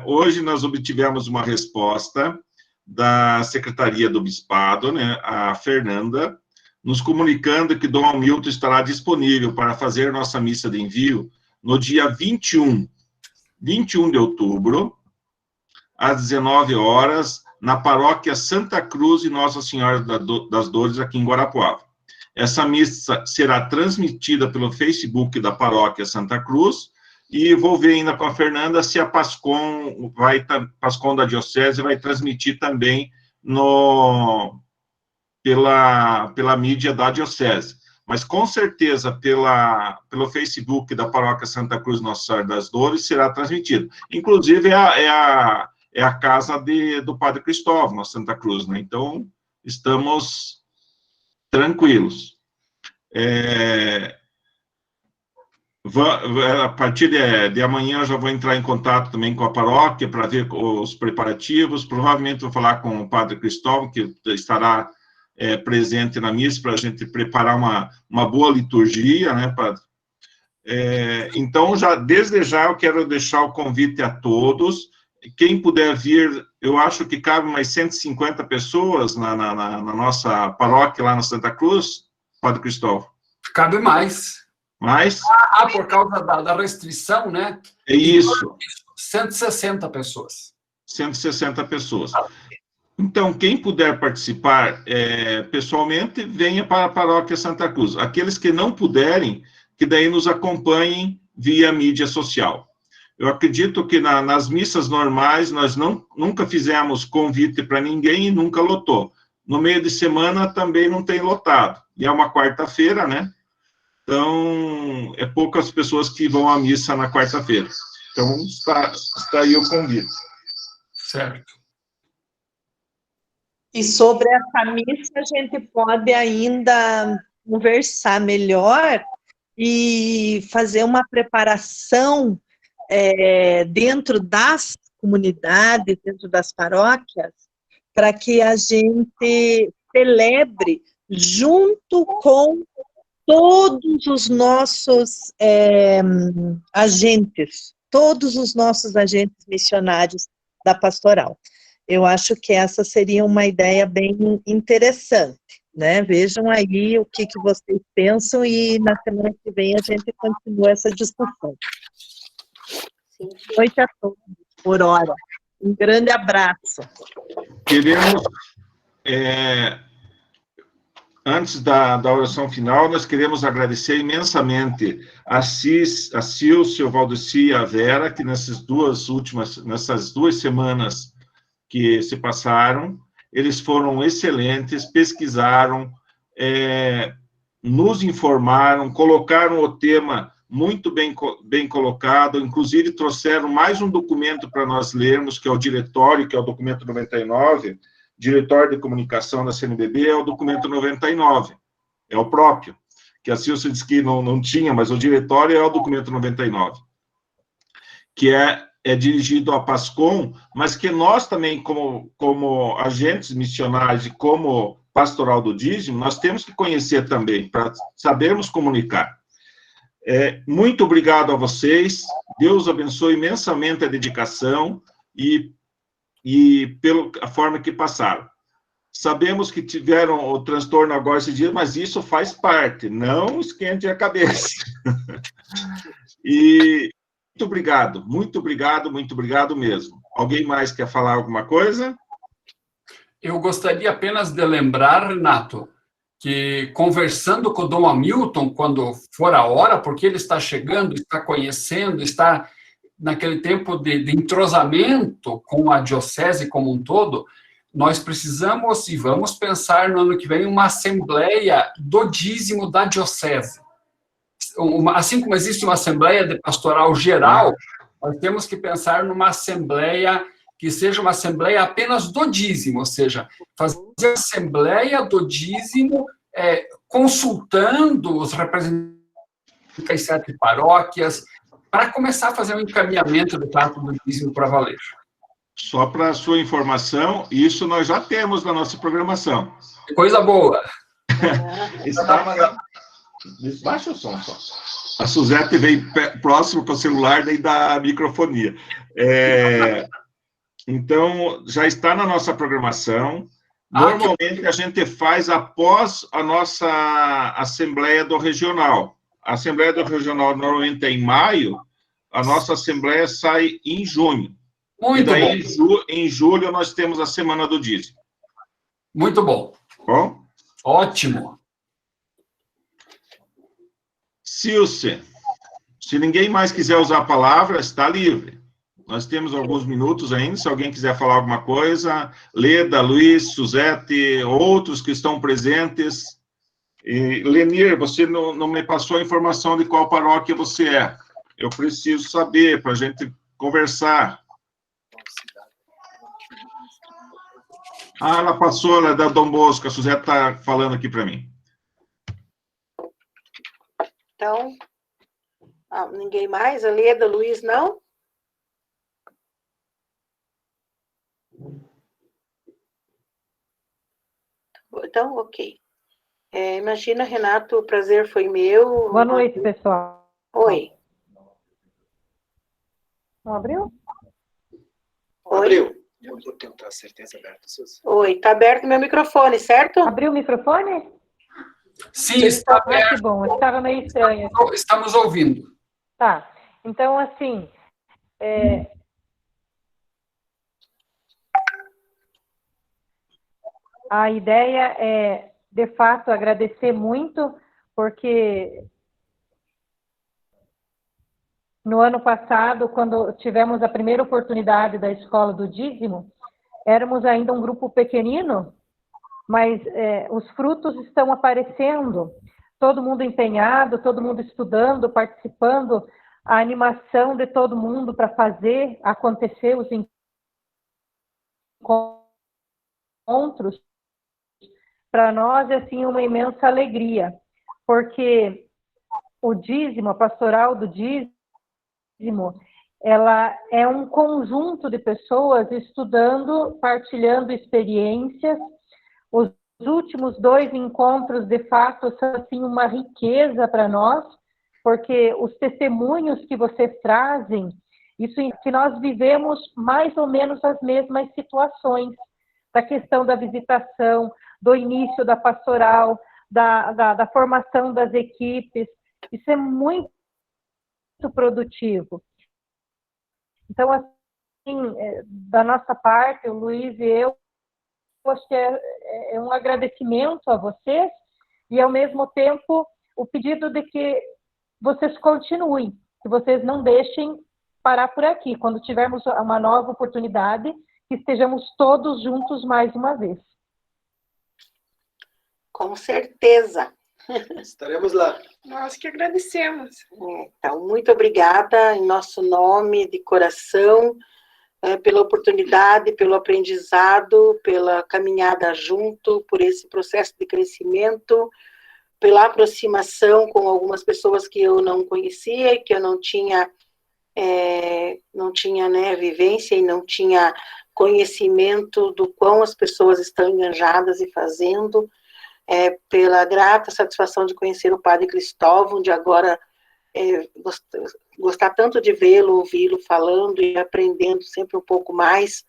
Hoje nós obtivemos uma resposta da Secretaria do Bispado, né, a Fernanda, nos comunicando que Dom Hamilton estará disponível para fazer nossa missa de envio no dia 21 de outubro, às 19 horas, na paróquia Santa Cruz e Nossa Senhora das Dores, aqui em Guarapuava. Essa missa será transmitida pelo Facebook da paróquia Santa Cruz, e vou ver ainda com a Fernanda se a Pascom da Diocese vai transmitir também pela mídia da Diocese. Mas, com certeza, pelo Facebook da Paróquia Santa Cruz Nossa Senhora das Dores, será transmitido. Inclusive, é a casa do Padre Cristóvão, na Santa Cruz, né? Então, estamos tranquilos. A partir de amanhã, eu já vou entrar em contato também com a paróquia para ver os preparativos. Provavelmente vou falar com o Padre Cristóvão, que estará presente na missa, para a gente preparar uma boa liturgia, né, Padre? Então, desde já, eu quero deixar o convite a todos. Quem puder vir, eu acho que cabe mais 150 pessoas na nossa paróquia, lá na Santa Cruz, Padre Cristóvão. Cabe mais. Mais? Por causa da restrição, né? É isso. 160 pessoas. 160 pessoas. Então, quem puder participar pessoalmente, venha para a Paróquia Santa Cruz. Aqueles que não puderem, que daí nos acompanhem via mídia social. Eu acredito que nas missas normais, nós nunca fizemos convite para ninguém e nunca lotou. No meio de semana também não tem lotado. E é uma quarta-feira, né? Então, poucas pessoas que vão à missa na quarta-feira. Então, está aí o convite. Certo. E sobre essa missa, a gente pode ainda conversar melhor e fazer uma preparação dentro das comunidades, dentro das paróquias, para que a gente celebre junto com todos os nossos agentes missionários da pastoral. Eu acho que essa seria uma ideia bem interessante, né? Vejam aí o que vocês pensam e na semana que vem a gente continua essa discussão. Boa noite a todos, por hora. Um grande abraço. Queremos, antes da oração final, nós queremos agradecer imensamente a Silcio, o Valdeci e a Vera, que nessas duas semanas que se passaram, eles foram excelentes, pesquisaram, nos informaram, colocaram o tema muito bem colocado, inclusive trouxeram mais um documento para nós lermos, que é o diretório, que é o documento 99, Diretório de Comunicação da CNBB, é o documento 99, é o próprio, que a Silcia disse que não tinha, mas o diretório é o documento 99, que é dirigido à Pascom, mas que nós também, como agentes missionários e como pastoral do dízimo, nós temos que conhecer também, para sabermos comunicar. Muito obrigado a vocês, Deus abençoe imensamente a dedicação e pela forma que passaram. Sabemos que tiveram o transtorno agora esses dias, mas isso faz parte, não esquente a cabeça. E muito obrigado mesmo. Alguém mais quer falar alguma coisa? Eu gostaria apenas de lembrar, Renato, que conversando com o Dom Hamilton, quando for a hora, porque ele está chegando, está conhecendo, está naquele tempo de entrosamento com a diocese como um todo, nós precisamos e vamos pensar no ano que vem uma assembleia do dízimo da diocese. Assim como existe uma assembleia de pastoral geral, nós temos que pensar numa assembleia que seja uma assembleia apenas do dízimo, ou seja, fazer a assembleia do dízimo consultando os representantes das 7 paróquias, para começar a fazer um encaminhamento do trato do dízimo para valer. Só para a sua informação, isso nós já temos na nossa programação. Coisa boa. Baixa o som só. A Suzete veio próximo com o celular, daí da microfonia. Então, já está na nossa programação. Normalmente, a gente faz após a nossa Assembleia do Regional. A Assembleia do Regional normalmente é em maio, a nossa Assembleia sai em junho. Muito e daí, bom. em julho, nós temos a Semana do Dízimo. Muito bom. Bom? Ótimo. Silce, se ninguém mais quiser usar a palavra, está livre. Nós temos alguns minutos ainda, se alguém quiser falar alguma coisa. Leda, Luiz, Suzete, outros que estão presentes. E, Lenir, você não me passou a informação de qual paróquia você é. Eu preciso saber, para a gente conversar. Ela passou, ela é da Dom Bosco, a Suzete está falando aqui para mim. Então, ninguém mais? A Leda, Luiz, não? Então, ok. Imagina, Renato, o prazer foi meu. Boa noite, pessoal. Oi. Não abriu? Oi. Abriu. Eu vou tentar a certeza aberta, Suzy. Oi, está aberto meu microfone, certo? Abriu o microfone? Sim, está Ah, que aberto. bom, estava meio estranho. Estamos ouvindo. Tá, então, assim, a ideia é, de fato, agradecer muito, porque no ano passado, quando tivemos a primeira oportunidade da Escola do Dízimo, éramos ainda um grupo pequenino, mas os frutos estão aparecendo, todo mundo empenhado, todo mundo estudando, participando, a animação de todo mundo para fazer acontecer os encontros, para nós é assim uma imensa alegria, porque o dízimo, a pastoral do dízimo, ela é um conjunto de pessoas estudando, partilhando experiências. Os últimos 2 encontros, de fato, são assim, uma riqueza para nós, porque os testemunhos que vocês trazem, isso que nós vivemos mais ou menos as mesmas situações, da questão da visitação, do início da pastoral, da formação das equipes, isso é muito produtivo. Então, assim, da nossa parte, o Luiz e eu acho que é um agradecimento a vocês e, ao mesmo tempo, o pedido de que vocês continuem, que vocês não deixem parar por aqui. Quando tivermos uma nova oportunidade, que estejamos todos juntos mais uma vez. Com certeza. Estaremos lá. Nós que agradecemos. Então, muito obrigada, em nosso nome, de coração, pela oportunidade, pelo aprendizado, pela caminhada junto, por esse processo de crescimento, pela aproximação com algumas pessoas que eu não conhecia, que eu não tinha né, vivência e não tinha conhecimento do quão as pessoas estão engajadas e fazendo, pela grata satisfação de conhecer o Padre Cristóvão, de agora gostar tanto de vê-lo, ouvi-lo falando e aprendendo sempre um pouco mais.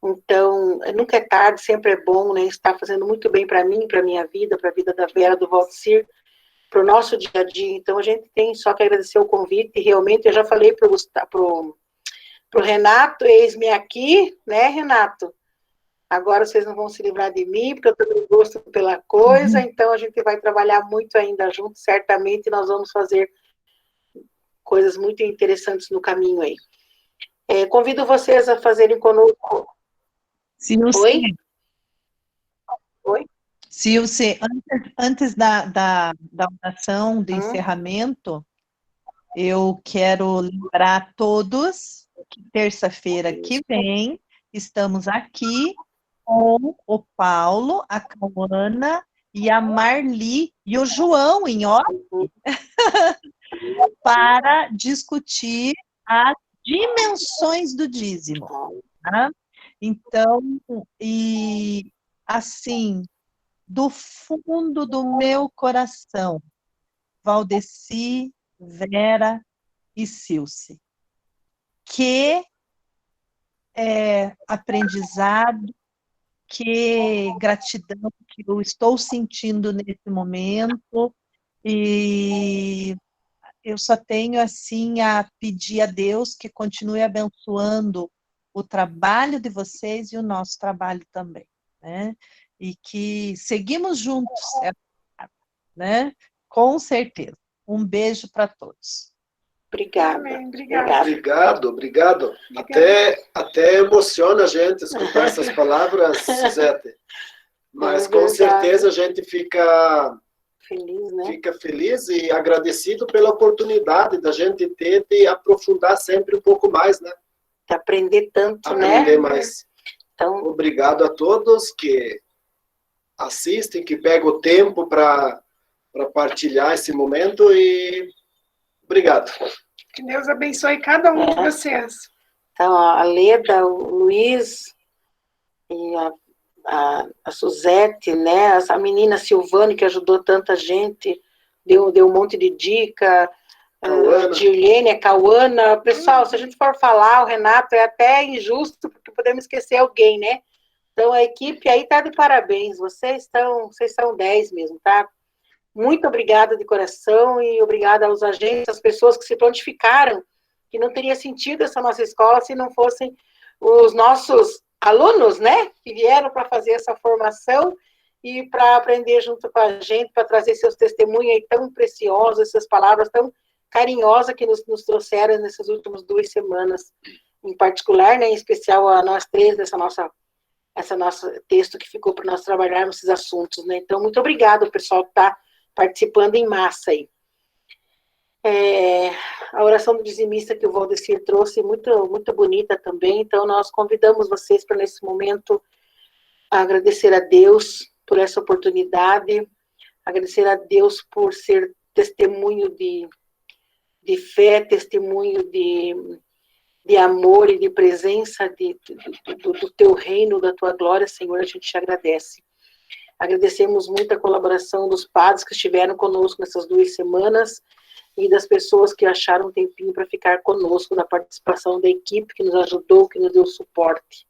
Então, nunca é tarde, sempre é bom, né, estar fazendo muito bem para mim, para a minha vida, para a vida da Vera, do Valcir, para o nosso dia a dia. Então, a gente tem só que agradecer o convite, e realmente eu já falei para o Renato, eis-me aqui, né, Renato? Agora vocês não vão se livrar de mim, porque eu tenho gosto pela coisa, então a gente vai trabalhar muito ainda junto, certamente nós vamos fazer coisas muito interessantes no caminho aí. Convido vocês a fazerem conosco... Silce, Oi? Silce, antes da oração de encerramento, eu quero lembrar a todos que terça-feira que vem estamos aqui com o Paulo, a Cauana e a Marli e o João em off para discutir as dimensões do dízimo. Tá? Então, e assim, do fundo do meu coração, Valdeci, Vera e Silce. Que aprendizado, que gratidão que eu estou sentindo nesse momento, e eu só tenho assim a pedir a Deus que continue abençoando o trabalho de vocês e o nosso trabalho também, né? E que seguimos juntos, né? Com certeza. Um beijo para todos. Obrigada. Amém, obrigada. Obrigado. Até emociona a gente escutar essas palavras, Suzete. Mas com certeza a gente fica feliz, né? Fica feliz e agradecido pela oportunidade da gente ter de aprofundar sempre um pouco mais, né? De aprender tanto, Aprender né? mais. Então, obrigado a todos que assistem, que pegam o tempo para partilhar esse momento e obrigado. Que Deus abençoe cada um de vocês. Então, a Leda, o Luiz e a Suzete, né? A menina Silvane, que ajudou tanta gente, deu um monte de dica. A Gilene, a Cauana. Pessoal, se a gente for falar, o Renato, é até injusto, porque podemos esquecer alguém, né? Então, a equipe aí tá de parabéns. Vocês são 10 mesmo, tá? Muito obrigada de coração e obrigada aos agentes, às pessoas que se prontificaram, que não teria sentido essa nossa escola se não fossem os nossos alunos, né, que vieram para fazer essa formação e para aprender junto com a gente, para trazer seus testemunhos aí tão preciosos, essas palavras tão carinhosas que nos trouxeram nessas últimas 2 semanas, em particular, né, em especial a nós 3, essa nosso texto que ficou para nós trabalharmos esses assuntos, né. Então, muito obrigada ao pessoal que está participando em massa aí. A oração do dizimista que o Valdecir trouxe, muito, muito bonita também, então nós convidamos vocês para nesse momento agradecer a Deus por essa oportunidade, agradecer a Deus por ser testemunho de fé, testemunho de amor e de presença do teu reino, da tua glória, Senhor, a gente te agradece. Agradecemos muito a colaboração dos padres que estiveram conosco nessas 2 semanas e das pessoas que acharam um tempinho para ficar conosco, da participação da equipe que nos ajudou, que nos deu suporte.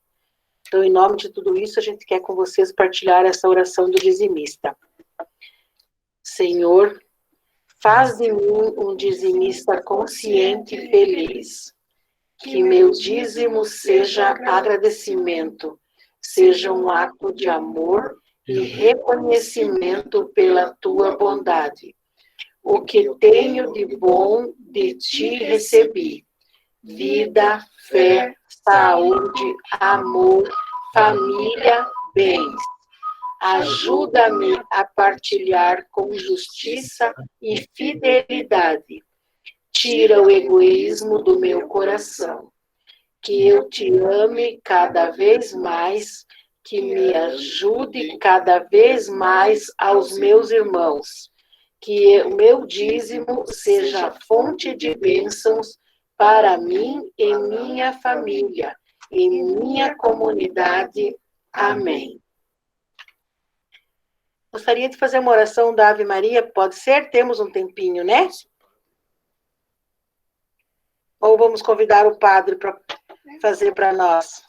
Então, em nome de tudo isso, a gente quer com vocês partilhar essa oração do dizimista. Senhor, faz de mim um dizimista consciente e feliz. Que meu dízimo seja agradecimento, seja um ato de amor e reconhecimento pela tua bondade. O que tenho de bom de ti recebi: vida, fé, saúde, amor, família, bens. Ajuda-me a partilhar com justiça e fidelidade. Tira o egoísmo do meu coração. Que eu te ame cada vez mais, que me ajude cada vez mais aos meus irmãos. Que o meu dízimo seja fonte de bênçãos para mim e minha família, e minha comunidade. Amém. Gostaria de fazer uma oração da Ave Maria, pode ser? Temos um tempinho, né? Ou vamos convidar o padre para fazer para nós?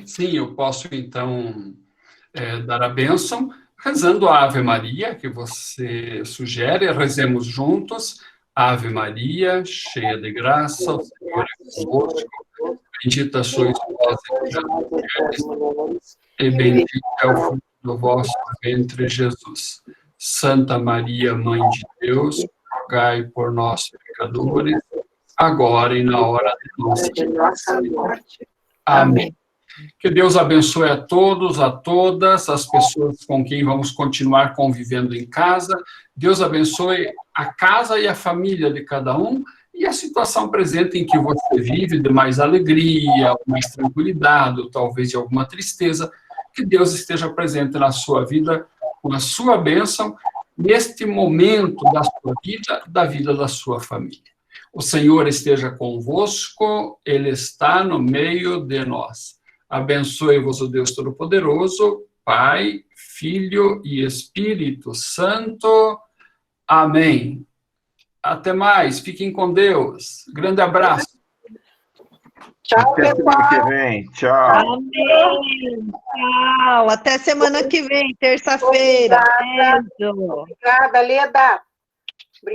Sim, eu posso, então, dar a bênção, rezando a Ave Maria, que você sugere, rezemos juntos. Ave Maria, cheia de graça, o Senhor é convosco, bendita sois vós entre as mulheres, e bendito é o fruto do vosso ventre, Jesus. Santa Maria, Mãe de Deus, rogai por nós, pecadores, agora e na hora de nossa morte. Amém. Que Deus abençoe a todos, a todas, as pessoas com quem vamos continuar convivendo em casa. Deus abençoe a casa e a família de cada um e a situação presente em que você vive, de mais alegria, mais tranquilidade, ou talvez de alguma tristeza. Que Deus esteja presente na sua vida, com a sua bênção, neste momento da sua vida, da vida da sua família. O Senhor esteja convosco, Ele está no meio de nós. Abençoe-vos o Deus Todo-Poderoso, Pai, Filho e Espírito Santo. Amém. Até mais. Fiquem com Deus. Grande abraço. Tchau, Até semana pessoal. que vem. Tchau. Amém. Tchau. Até semana que vem, terça-feira. Beijo. Obrigada, Leda.